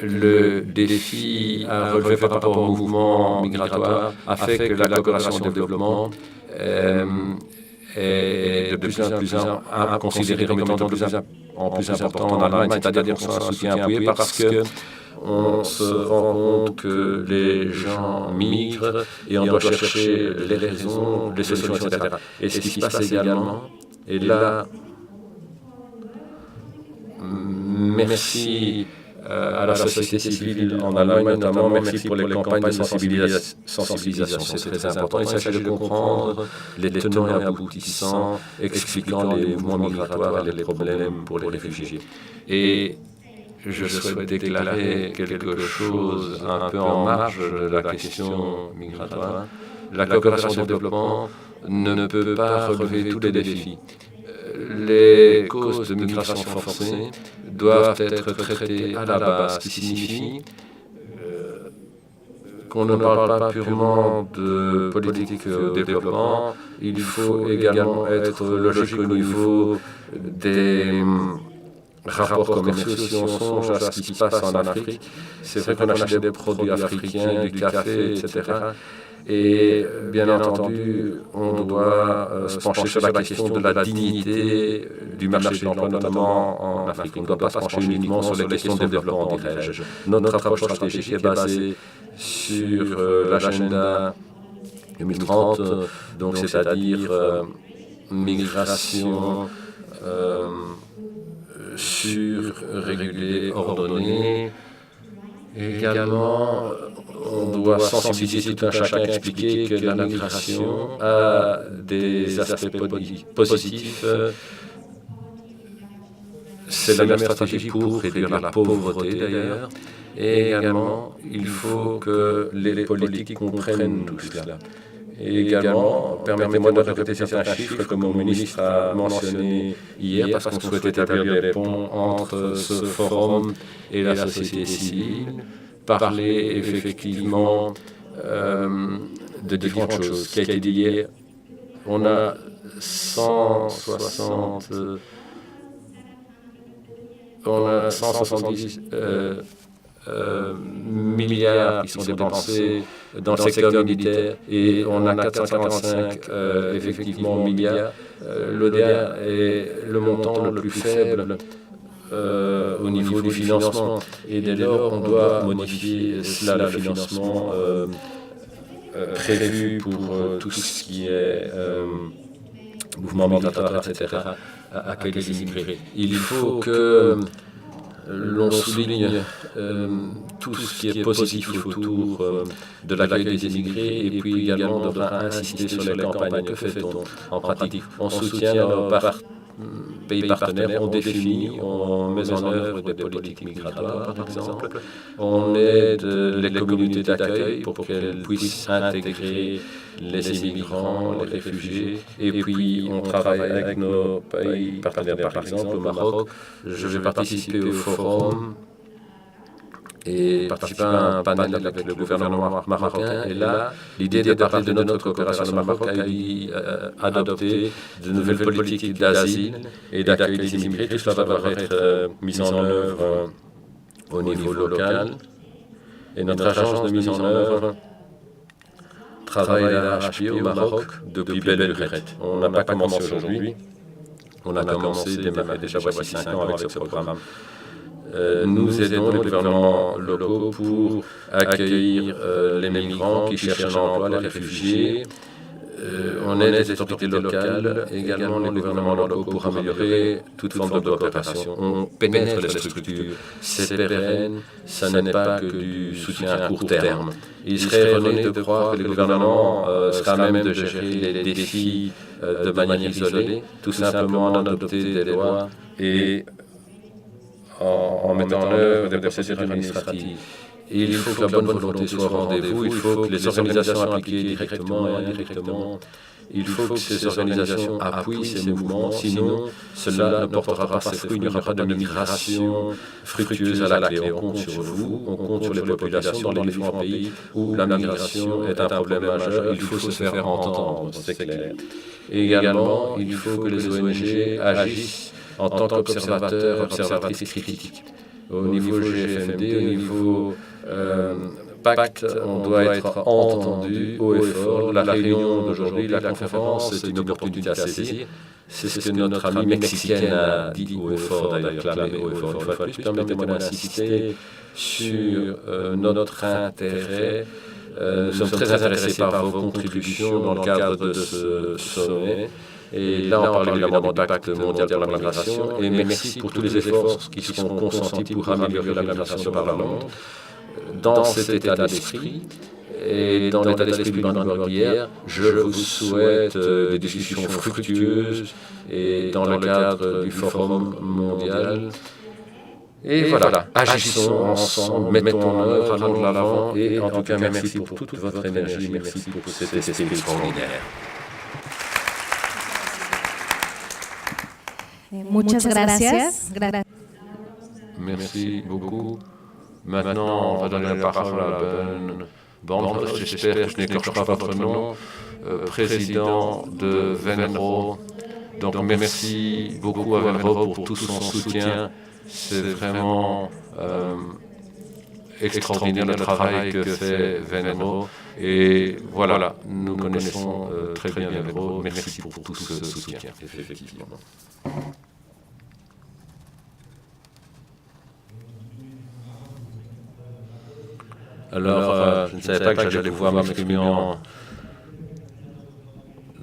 Le défi à relever par rapport au mouvement migratoire a fait que la coopération au développement est de plus en plus considérée comme étant de plus en plus important en Allemagne, c'est-à-dire qu'on s'en soutient appuyé parce qu'on se rend compte que les gens migrent et on doit chercher les raisons, les solutions, etc. Et ce qui se passe également, et là, merci à la société civile en Allemagne notamment, merci pour les campagnes de sensibilisation, c'est très important. Il s'agit de comprendre les tenants et aboutissants, expliquant les mouvements migratoires et les problèmes pour les réfugiés. Et je souhaite déclarer quelque chose un peu en marge de la question migratoire. La coopération au développement ne peut pas relever tous les défis. Les causes de migration forcée doivent être traitées à la base, ce qui signifie qu'on ne parle pas purement de politique au développement, il faut également être logique au niveau des rapports commerciaux. Si on songe à ce qui se passe en Afrique, c'est vrai qu'on achète des produits africains, du café, etc. Et bien entendu, on doit se pencher sur la question de la dignité du marché de l'emploi, notamment en Afrique. On ne doit pas se pencher uniquement sur les questions de développement, dirais-je. Notre approche stratégique est basée sur l'agenda 2030, donc c'est-à-dire migration surrégulée, ordonnée. Également, on doit sensibiliser tout un chacun, expliquer que la migration a des aspects positifs. C'est la meilleure stratégie pour réduire la pauvreté d'ailleurs. Et également, il faut que les politiques comprennent tout cela. Et également, permettez-moi de répéter certains chiffres que mon ministre a mentionné hier, parce qu'on souhaite établir des ponts entre ce forum et la société civile, parler effectivement de différentes choses. Ce qui a été dit hier, on a 170 milliards qui sont dépensés dans le secteur militaire et on a 445 effectivement milliards. L'ODA est le montant le plus faible au niveau du financement et dès lors on doit modifier cela, le financement prévu pour tout ce qui est mouvement migratoire, etc., accueil des immigrés. Il faut que l'on souligne tout ce qui est positif autour de l'accueil des immigrés et puis également on devra insister sur les campagnes. Que fait-on en pratique? On soutient nos pays partenaires, on définit, on met en œuvre des politiques migratoires par exemple, on aide les communautés d'accueil pour qu'elles puissent intégrer les immigrants, les réfugiés, et puis on travaille avec nos pays partenaires, par exemple au Maroc. Je vais participer au forum et participer à un panel avec le gouvernement marocain. Et là, l'idée de parler de notre coopération au Maroc a adopté de nouvelles politiques d'asile et d'accueil des immigrés. Tout cela va devoir être mis en œuvre au niveau local. Et notre agence de mise en œuvre travaille à l'arrache-pied au Maroc depuis belle lurette. On n'a pas commencé aujourd'hui. On a commencé déjà voici 5 ans avec ce programme. Nous aidons les gouvernements locaux pour accueillir les migrants qui cherchent un emploi, les réfugiés. On aide les autorités locales et également les gouvernements locaux pour améliorer toute forme de coopération. On pénètre les structures, c'est pérenne, ça n'est pas que du soutien à court terme. Il serait erroné de croire que les gouvernements seraient à même de gérer les défis de manière isolée, tout simplement en adopter des lois et en mettant en œuvre des procédures administratives. Il faut que la bonne volonté soit au rendez-vous, il faut que les organisations impliquées directement et indirectement, il faut que ces organisations appuient ces mouvements, sinon cela ne portera pas ses fruits, il n'y aura pas de migration fructueuse à la clé. On compte sur vous, on compte sur les populations dans les différents pays où la migration est un problème majeur, il faut se faire entendre, c'est clair. Et également, il faut que les ONG agissent en tant qu'observateurs, observatrices critiques. Au niveau GFMD, au niveau pacte, on doit être entendu haut et fort. La réunion d'aujourd'hui, la conférence, c'est une opportunité à saisir. C'est ce que notre amie mexicaine a dit haut et fort, d'ailleurs, clamé haut et fort. Une fois de plus, permettez-moi d'insister sur notre intérêt. Nous sommes très intéressés par vos contributions dans le cadre de ce sommet. Et là, on parle évidemment du pacte mondial pour la migration. Et merci pour tous les efforts qui seront consentis pour améliorer la migration par le monde. Dans cet état d'esprit et dans l'état d'esprit du Banque d'hier, je vous souhaite des discussions fructueuses et dans le cadre du Forum mondial. Et voilà, agissons ensemble, mettons en œuvre, allons de l'avant. Et en tout cas, merci pour toute votre énergie, merci pour cet esprit extraordinaire. Muchas gracias. Merci beaucoup. Maintenant, on va donner la parole à la bonne bande. J'espère que je n'écorche pas votre nom, président de Venro. Donc merci beaucoup à Venro pour tout son soutien. C'est vraiment extraordinaire le travail que fait Venro. Et voilà, nous connaissons très bien Venro. Merci pour tout ce soutien, effectivement. Alors, je ne savais pas que j'allais pouvoir m'exprimer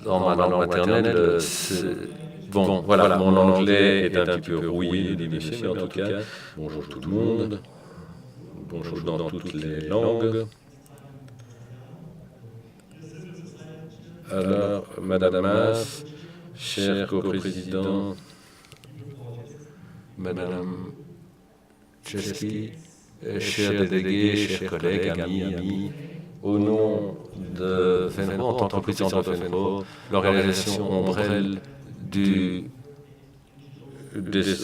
dans ma langue maternelle. Bon, voilà, mon anglais est un petit peu rouillé, dit monsieur, mais en tout cas, bonjour tout le monde, bonjour dans toutes les langues. Alors, Madame Mas, cher coprésident, Madame Chesky, chers délégués, chers collègues, amis, au nom de Venro, en tant que président de Venro, l'organisation ombrelle des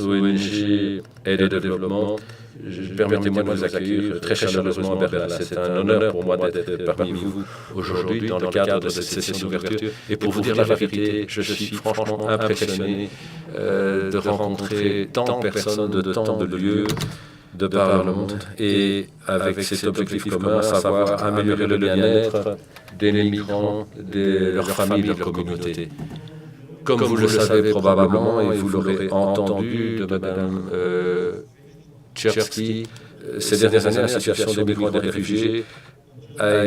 ONG aide de développement, permettez-moi de vous accueillir très chaleureusement à Berlin. C'est un honneur pour moi d'être parmi vous aujourd'hui dans le cadre de cette session d'ouverture. Et pour vous dire la vérité, je suis franchement impressionné de rencontrer tant de personnes de tant de lieux de par le monde et avec cet objectif commun, à savoir améliorer le bien-être des migrants, de leurs familles, de leur communauté. Comme vous le savez probablement, et vous l'aurez entendu de Mme Tchersky, ces dernières années, la situation des migrants et des réfugiés a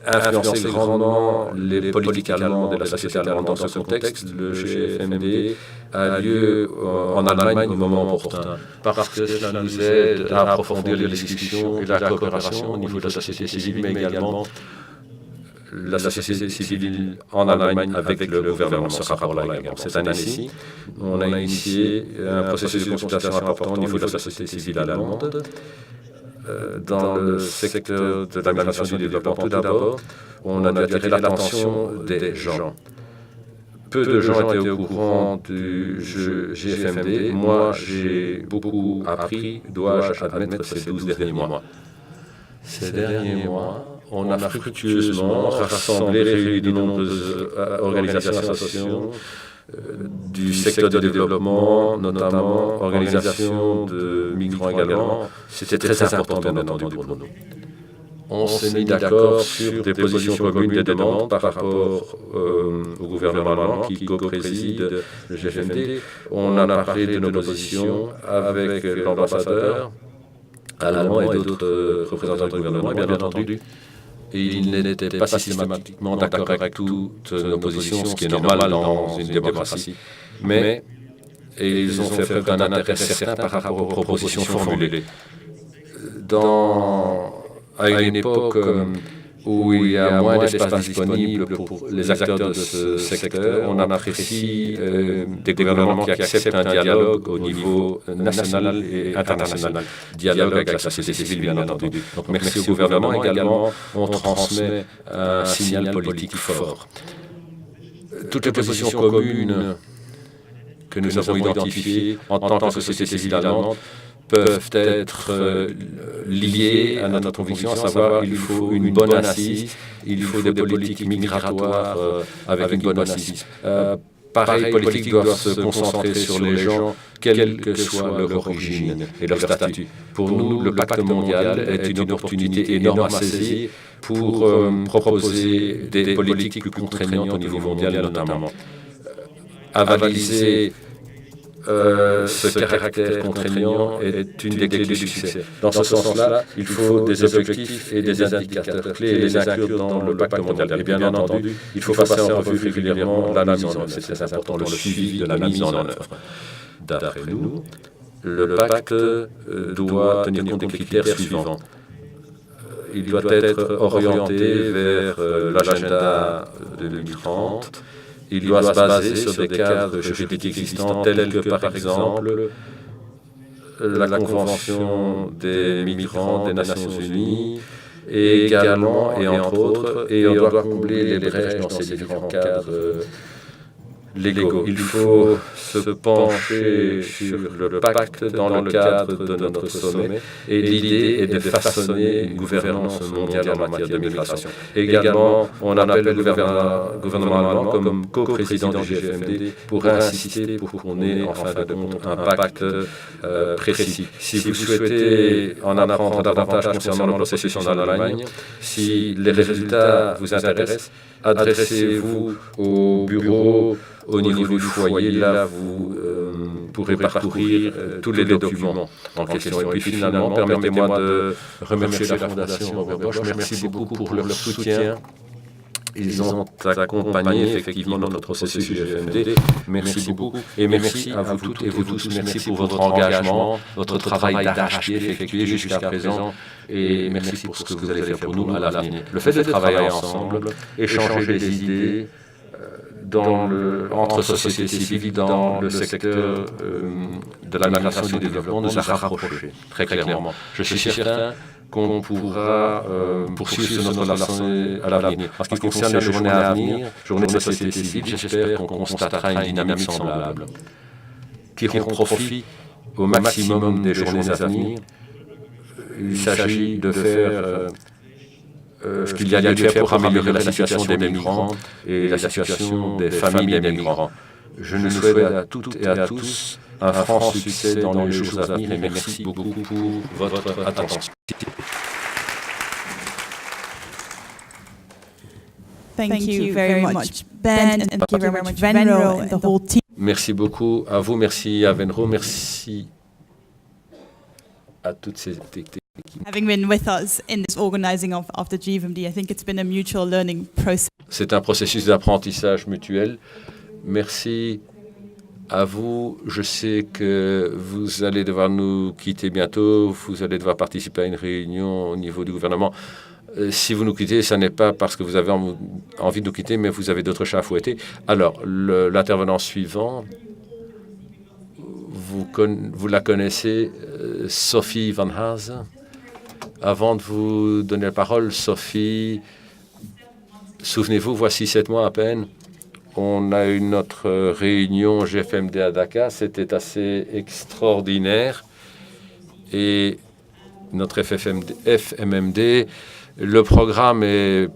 influencé grandement les politiques allemandes et la société allemande. Dans ce contexte, le GFMD a lieu en Allemagne au moment opportun, parce que cela nous aide à approfondir les discussions et la coopération au niveau de la société civile, mais également la société civile en Allemagne avec le gouvernement. Ce rapport-là également. Cette année-ci, on a initié un processus de consultation important au niveau de la société civile allemande. Dans le secteur de la migration et du développement, tout d'abord, on a dû attirer l'attention des gens. Peu de gens étaient au courant du GFMD. Moi, j'ai beaucoup appris, dois-je admettre, ces 12 derniers mois. Ces derniers mois, on a fructueusement rassemblé, réuni de nombreuses organisations et associations du secteur de développement, notamment organisations de migrants également. C'était très important, bien entendu, pour nous. On s'est mis d'accord sur des positions communes, des demandes par rapport au gouvernement allemand qui co-préside le GFMD. On en a parlé de nos positions avec l'ambassadeur allemand et d'autres représentants du gouvernement. Et bien entendu, et ils n'étaient pas systématiquement d'accord avec toutes nos positions, ce qui est normal dans une démocratie. Mais ils ont fait preuve d'un intérêt certain par rapport aux propositions formulées. À une époque où il y a moins d'espace disponible pour les acteurs de ce secteur, on apprécie des gouvernements qui acceptent un dialogue au niveau national et international. Dialogue avec la société civile, bien entendu. Donc merci au gouvernement également, on transmet un signal politique fort. Toutes les positions communes que nous avons identifiées en tant que société civile allemande peuvent être liées à notre conviction, à savoir qu'il faut une bonne assise, il faut des politiques migratoires avec une bonne assise. Pareil, les politiques doivent se concentrer sur les gens, quelle que soit leur origine et leur statut. Pour nous, le pacte mondial est une opportunité énorme à saisir pour proposer des politiques plus contraignantes au niveau mondial notamment. Avaliser ce caractère contraignant est une des clés du succès. Dans ce sens-là, il faut des objectifs et des indicateurs clés et les inclure dans le pacte mondial. Et bien entendu, il faut passer en revue régulièrement la mise en œuvre. C'est très important, le suivi de la mise en œuvre. D'après nous, le pacte doit tenir compte des critères suivants. Il doit être orienté vers l'agenda 2030. Il doit se baser sur des cadres juridiques existants tels que, par exemple, la Convention des migrants des Nations Unies, et également, et entre autres, et on doit combler les brèches dans ces différents cadres légaux. Il faut se pencher sur le pacte dans le cadre de notre sommet, et l'idée est de façonner une gouvernance mondiale en matière de migration. Également, on appelle le gouvernement allemand comme co-président du GFMD pour insister pour qu'on ait en fin de compte un pacte précis. Si vous souhaitez en apprendre davantage concernant le processus en Allemagne, si les résultats vous intéressent, adressez-vous au bureau au niveau du foyer. Là, vous pourrez parcourir tous les documents en question. Et puis finalement, permettez-moi de remercier la Fondation Robert Bosch. Merci beaucoup pour leur soutien. Ils ont accompagné effectivement notre processus GFMD. Merci beaucoup. Et merci à vous toutes et vous tous. Merci pour votre engagement, votre travail d'arrache-pied effectué jusqu'à présent. Et merci pour ce que vous allez faire pour nous à l'avenir. Le fait de travailler ensemble, échanger des idées entre sociétés civiles dans le secteur de la migration et du développement nous a rapprochés, très clairement. Je suis certain qu'on pourra poursuivre notre relation à l'avenir. En ce qui concerne les journées à venir, journées de société civile, j'espère qu'on constatera une dynamique semblable. Tirons profit au maximum des journées à venir. Il s'agit de faire ce qu'il y a lieu de faire pour améliorer la situation des migrants et la situation des familles des migrants. Je nous souhaite à toutes et à tous un franc succès dans les jours à venir et merci beaucoup pour votre attention. Thank you very much, Ben, and thank you very much, Venro, and the whole team. Merci beaucoup à vous, merci à Venro, merci à toutes ces équipes. Having been with us in this organizing of the GFMD, I think it's been a mutual learning process. C'est un processus d'apprentissage mutuel. Merci à vous. Je sais que vous allez devoir nous quitter bientôt. Vous allez devoir participer à une réunion au niveau du gouvernement. Si vous nous quittez, ce n'est pas parce que vous avez envie de nous quitter, mais vous avez d'autres chats à fouetter. Alors, l'intervenant suivant, vous la connaissez, Sophie Van Haase. Avant de vous donner la parole, Sophie, souvenez-vous, voici 7 mois à peine, on a eu notre réunion GFMD à Dakar. C'était assez extraordinaire. Et notre FMMD, le programme est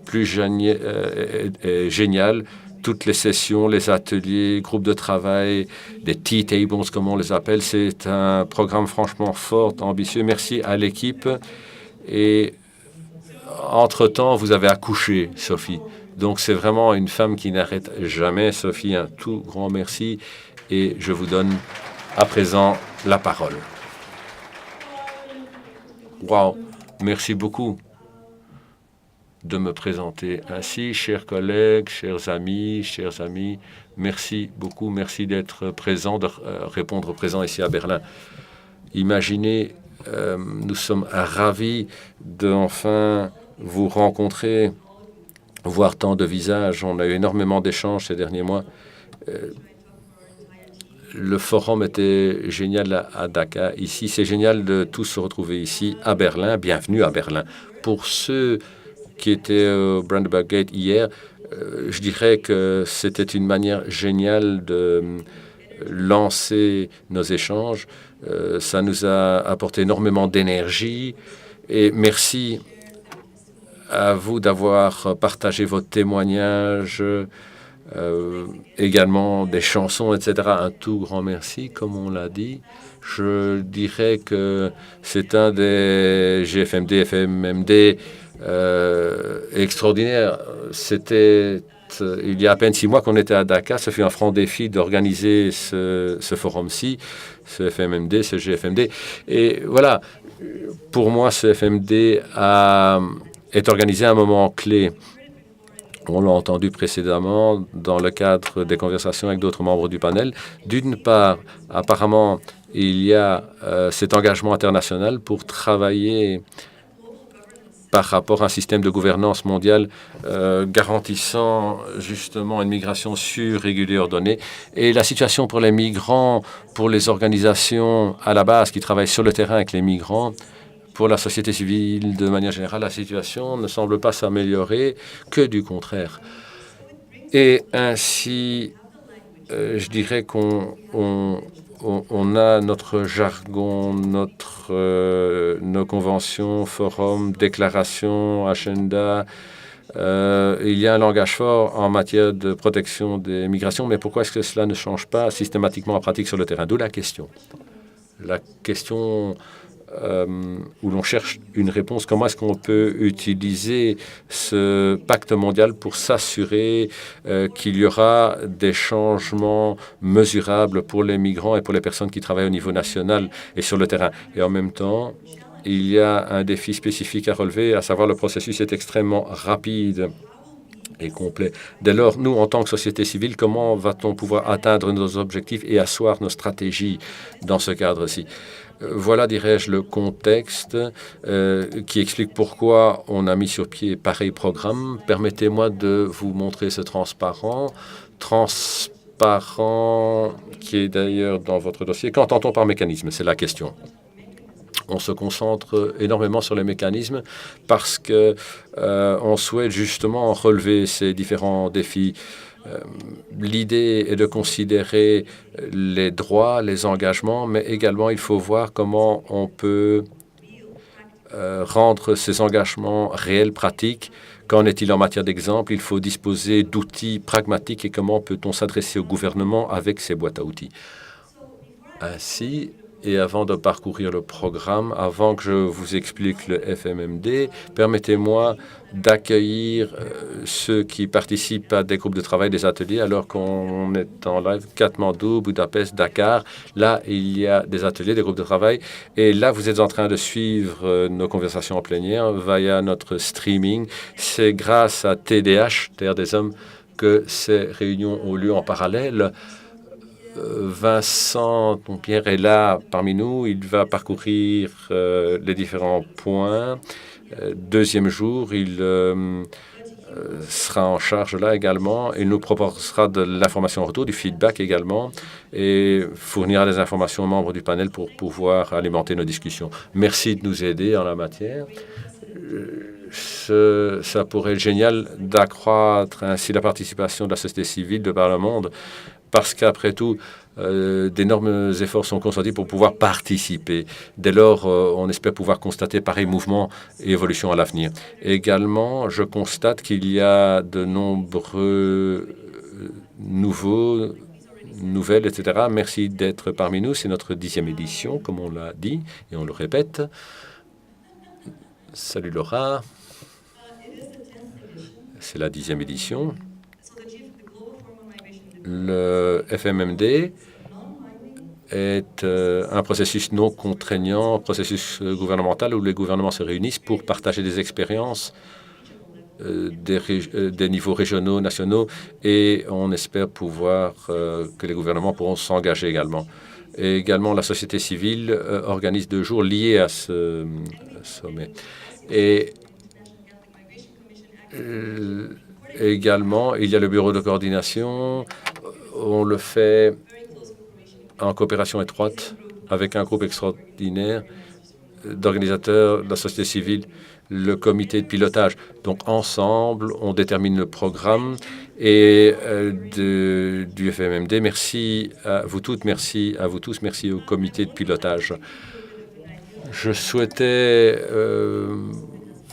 génial. Toutes les sessions, les ateliers, groupes de travail, des tea tables, comme on les appelle, c'est un programme franchement fort, ambitieux. Merci à l'équipe. Et entre-temps, vous avez accouché, Sophie. Donc, c'est vraiment une femme qui n'arrête jamais. Sophie, un tout grand merci. Et je vous donne à présent la parole. Wow, merci beaucoup. de me présenter ainsi. Chers collègues, chers amis, merci beaucoup. Merci d'être présent, de répondre présent ici à Berlin. Imaginez, nous sommes ravis d'enfin vous rencontrer, voir tant de visages. On a eu énormément d'échanges ces derniers mois. Le forum était génial à Dakar. Ici, c'est génial de tous se retrouver ici à Berlin. Bienvenue à Berlin. Pour ceux qui étaient au Brandenburg Gate hier, je dirais que c'était une manière géniale de lancer nos échanges. Ça nous a apporté énormément d'énergie. Et merci à vous d'avoir partagé vos témoignages, également des chansons, etc. Un tout grand merci, comme on l'a dit. Je dirais que c'est un des GFMD, FMMD extraordinaires. C'était il y a à peine 6 mois qu'on était à Dakar. Ce fut un franc défi d'organiser ce forum-ci, ce FMMD, ce GFMD. Et voilà, pour moi, ce FMD est organisé à un moment clé. On l'a entendu précédemment dans le cadre des conversations avec d'autres membres du panel. D'une part, apparemment, il y a cet engagement international pour travailler par rapport à un système de gouvernance mondiale garantissant justement une migration sûre, régulière, ordonnée. Et la situation pour les migrants, pour les organisations à la base qui travaillent sur le terrain avec les migrants, pour la société civile, de manière générale, la situation ne semble pas s'améliorer, que du contraire. Et ainsi, je dirais qu'on a notre jargon, nos conventions, forums, déclarations, agenda. Il y a un langage fort en matière de protection des migrations, mais pourquoi est-ce que cela ne change pas systématiquement en pratique sur le terrain? D'où la question. La question où l'on cherche une réponse. Comment est-ce qu'on peut utiliser ce pacte mondial pour s'assurer qu'il y aura des changements mesurables pour les migrants et pour les personnes qui travaillent au niveau national et sur le terrain? Et en même temps, il y a un défi spécifique à relever, à savoir le processus est extrêmement rapide et complet. Dès lors, nous, en tant que société civile, comment va-t-on pouvoir atteindre nos objectifs et asseoir nos stratégies dans ce cadre-ci? Voilà, dirais-je, le contexte qui explique pourquoi on a mis sur pied pareil programme. Permettez-moi de vous montrer ce transparent qui est d'ailleurs dans votre dossier. Qu'entend-on par mécanisme? C'est la question. On se concentre énormément sur les mécanismes parce que on souhaite justement relever ces différents défis. L'idée est de considérer les droits, les engagements, mais également il faut voir comment on peut rendre ces engagements réels, pratiques. Qu'en est-il en matière d'exemple? Il faut disposer d'outils pragmatiques et comment peut-on s'adresser au gouvernement avec ces boîtes à outils. Ainsi, et avant de parcourir le programme, avant que je vous explique le FMMD, permettez-moi d'accueillir ceux qui participent à des groupes de travail, des ateliers, alors qu'on est en live. Katmandou, Budapest, Dakar. Là, il y a des ateliers, des groupes de travail. Et là, vous êtes en train de suivre nos conversations en plénière via notre streaming. C'est grâce à TDH, Terre des Hommes, que ces réunions ont lieu en parallèle. Vincent Pierre est là parmi nous. Il va parcourir les différents points. Deuxième jour, il sera en charge là également. Il nous proposera de l'information en retour, du feedback également, et fournira des informations aux membres du panel pour pouvoir alimenter nos discussions. Merci de nous aider en la matière. Ça pourrait être génial d'accroître ainsi la participation de la société civile de par le monde, parce qu'après tout, d'énormes efforts sont consentis pour pouvoir participer. Dès lors, on espère pouvoir constater pareil mouvement et évolution à l'avenir. Également, je constate qu'il y a de nombreux nouvelles, etc. Merci d'être parmi nous. C'est notre 10e édition, comme on l'a dit, et on le répète. Salut Laura. C'est la 10e édition. Le FMMD est un processus non contraignant, processus gouvernemental où les gouvernements se réunissent pour partager des expériences des niveaux régionaux, nationaux, et on espère pouvoir que les gouvernements pourront s'engager également. Et également, la société civile organise 2 jours liés à ce sommet. Et également, il y a le bureau de coordination. On le fait en coopération étroite avec un groupe extraordinaire d'organisateurs de la société civile, le comité de pilotage. Donc, ensemble, on détermine le programme et du FMMD. Merci à vous toutes, merci à vous tous, merci au comité de pilotage. Je souhaitais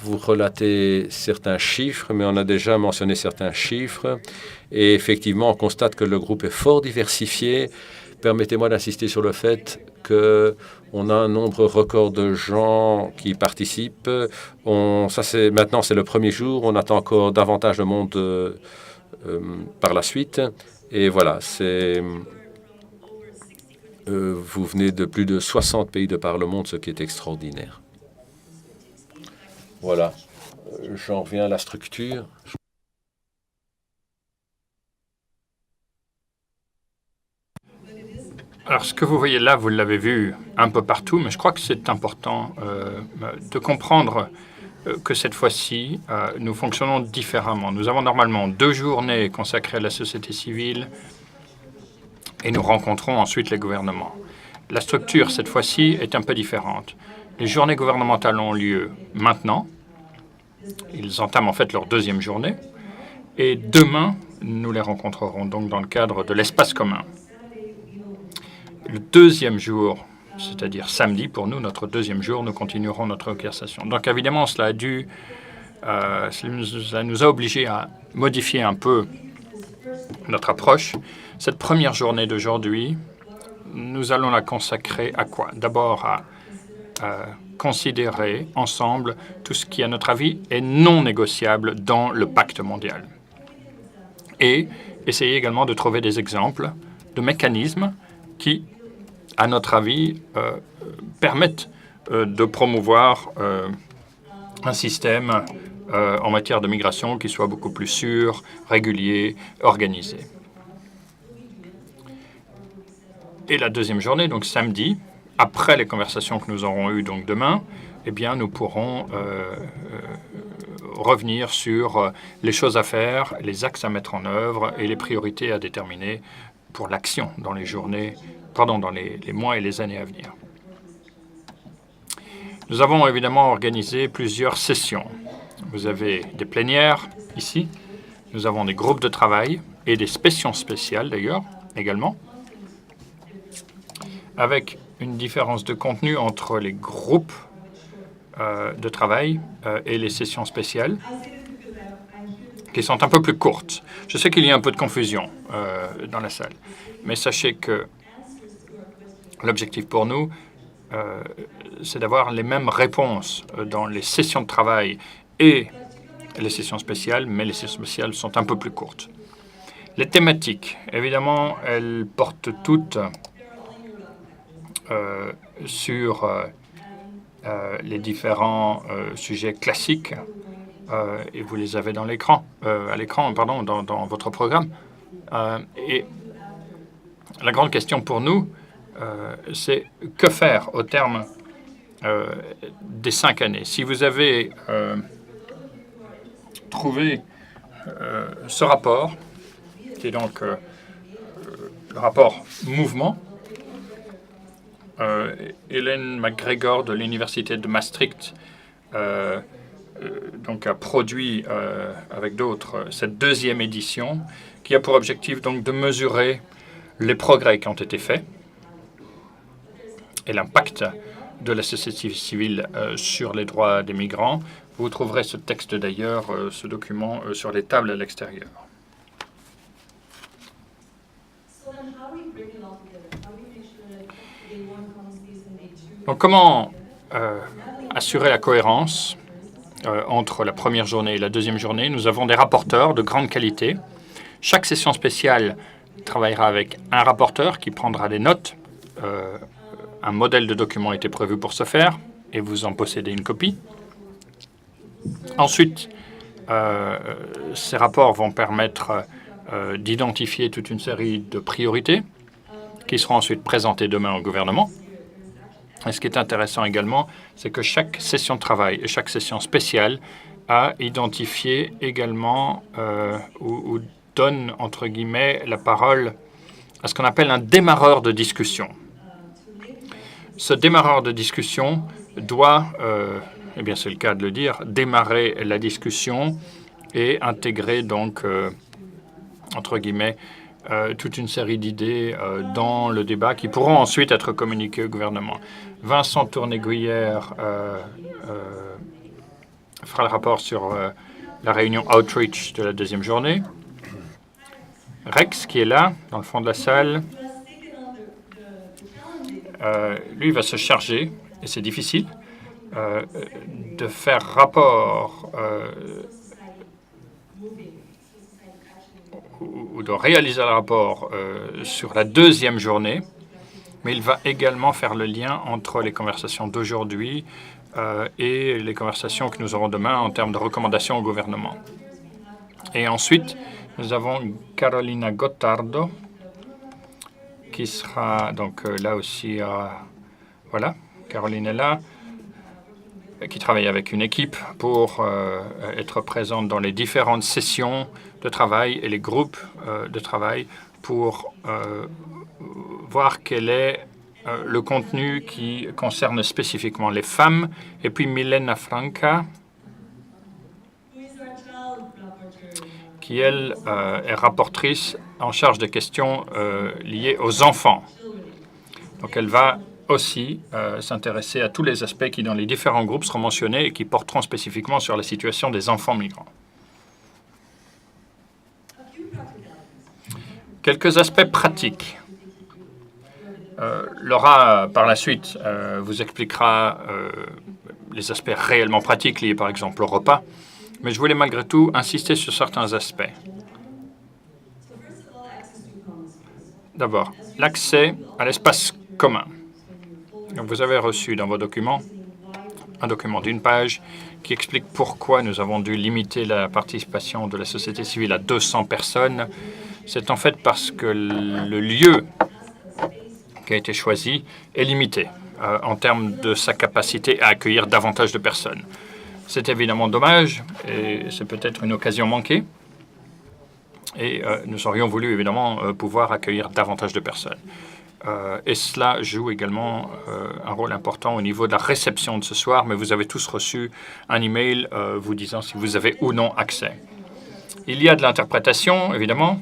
vous relater certains chiffres, mais on a déjà mentionné certains chiffres. Et effectivement, on constate que le groupe est fort diversifié. Permettez-moi d'insister sur le fait qu'on a un nombre record de gens qui participent. Maintenant, c'est le premier jour. On attend encore davantage de monde par la suite. Et voilà, vous venez de plus de 60 pays de par le monde, ce qui est extraordinaire. Voilà, j'en reviens à la structure. Alors, ce que vous voyez là, vous l'avez vu un peu partout, mais je crois que c'est important de comprendre que cette fois-ci, nous fonctionnons différemment. Nous avons normalement 2 journées consacrées à la société civile et nous rencontrons ensuite les gouvernements. La structure, cette fois-ci, est un peu différente. Les journées gouvernementales ont lieu maintenant. Ils entament en fait leur 2e journée. Et demain, nous les rencontrerons donc dans le cadre de l'espace commun. Le 2e jour, c'est-à-dire samedi, pour nous, notre 2e jour, nous continuerons notre conversation. Donc évidemment, cela nous a obligés à modifier un peu notre approche. Cette première journée d'aujourd'hui, nous allons la consacrer à quoi? D'abord à considérer ensemble tout ce qui, à notre avis, est non négociable dans le pacte mondial. Et essayer également de trouver des exemples de mécanismes qui, à notre avis, permettent de promouvoir un système en matière de migration qui soit beaucoup plus sûr, régulier, organisé. Et la 2e journée, donc samedi, après les conversations que nous aurons eues donc demain, eh bien, nous pourrons revenir sur les choses à faire, les axes à mettre en œuvre et les priorités à déterminer pour l'action dans les mois et les années à venir. Nous avons évidemment organisé plusieurs sessions. Vous avez des plénières ici, nous avons des groupes de travail et des sessions spéciales d'ailleurs également, avec une différence de contenu entre les groupes de travail et les sessions spéciales, qui sont un peu plus courtes. Je sais qu'il y a un peu de confusion dans la salle, mais sachez que l'objectif pour nous, c'est d'avoir les mêmes réponses dans les sessions de travail et les sessions spéciales, mais les sessions spéciales sont un peu plus courtes. Les thématiques, évidemment, elles portent toutes sur les différents sujets classiques, et vous les avez dans dans votre programme. Et la grande question pour nous, c'est que faire au terme des 5 années. Si vous avez trouvé ce rapport, qui est donc le rapport mouvement, Hélène McGregor de l'Université de Maastricht donc a produit avec d'autres cette 2e édition qui a pour objectif donc de mesurer les progrès qui ont été faits et l'impact de la société civile sur les droits des migrants. Vous trouverez ce texte d'ailleurs, ce document, sur les tables à l'extérieur. Donc comment assurer la cohérence entre la première journée et la 2e journée? Nous avons des rapporteurs de grande qualité. Chaque session spéciale travaillera avec un rapporteur qui prendra des notes. Un modèle de document a été prévu pour ce faire et vous en possédez une copie. Ensuite, Ces rapports vont permettre d'identifier toute une série de priorités qui seront ensuite présentées demain au gouvernement. Et ce qui est intéressant également, c'est que chaque session de travail et chaque session spéciale a identifié également ou donne, entre guillemets, la parole à ce qu'on appelle un démarreur de discussion. Ce démarreur de discussion doit, eh bien c'est le cas de le dire, démarrer la discussion et intégrer donc, entre guillemets, toute une série d'idées dans le débat qui pourront ensuite être communiquées au gouvernement. Vincent Tournéguière fera le rapport sur la réunion Outreach de la deuxième journée. Rex, qui est là, dans le fond de la salle, lui va se charger, et c'est difficile, de faire rapport ou de réaliser le rapport sur la deuxième journée, mais il va également faire le lien entre les conversations d'aujourd'hui et les conversations que nous aurons demain en termes de recommandations au gouvernement. Et ensuite, nous avons Carolina Gottardo, qui sera donc là aussi, voilà, Caroline est là, qui travaille avec une équipe pour être présente dans les différentes sessions de travail et les groupes de travail pour voir quel est le contenu qui concerne spécifiquement les femmes. Et puis Milena Franca, qui, elle, est rapportrice en charge des questions liées aux enfants. Donc, elle va aussi s'intéresser à tous les aspects qui, dans les différents groupes, seront mentionnés et qui porteront spécifiquement sur la situation des enfants migrants. Quelques aspects pratiques. Laura, par la suite, vous expliquera les aspects réellement pratiques liés, par exemple, au repas. Mais je voulais malgré tout insister sur certains aspects. D'abord, l'accès à l'espace commun. Donc, vous avez reçu dans vos documents un document d'une page qui explique pourquoi nous avons dû limiter la participation de la société civile à 200 personnes. C'est en fait parce que le lieu qui a été choisi est limité en termes de sa capacité à accueillir davantage de personnes. C'est évidemment dommage et c'est peut-être une occasion manquée. Et nous aurions voulu évidemment pouvoir accueillir davantage de personnes. Et cela joue également un rôle important au niveau de la réception de ce soir, mais vous avez tous reçu un email vous disant si vous avez ou non accès. Il y a de l'interprétation, évidemment,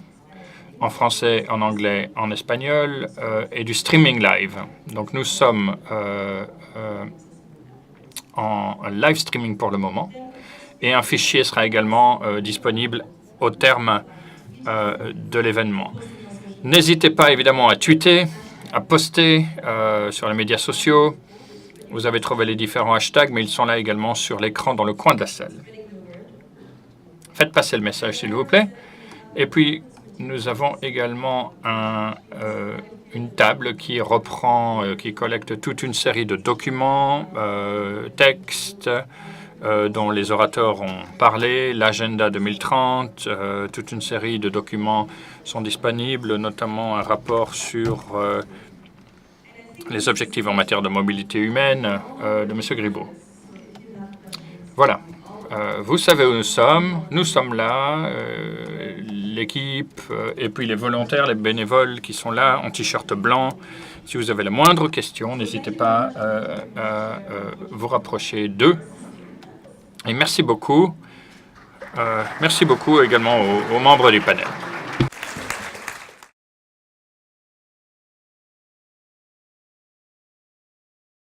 en français, en anglais, en espagnol, et du streaming live. Donc nous sommes en live streaming pour le moment, et un fichier sera également disponible au terme de l'événement. N'hésitez pas évidemment à tweeter, à poster sur les médias sociaux. Vous avez trouvé les différents hashtags, mais ils sont là également sur l'écran dans le coin de la salle. Faites passer le message, s'il vous plaît. Et puis, nous avons également une table qui reprend, qui collecte toute une série de documents, textes, dont les orateurs ont parlé, l'agenda 2030, toute une série de documents sont disponibles, notamment un rapport sur les objectifs en matière de mobilité humaine de M. Gribaud. Voilà. Vous savez où nous sommes là, l'équipe, et puis les volontaires, les bénévoles qui sont là en t-shirt blanc. Si vous avez la moindre question, n'hésitez pas à vous rapprocher d'eux. Et merci beaucoup. Merci beaucoup également aux membres du panel.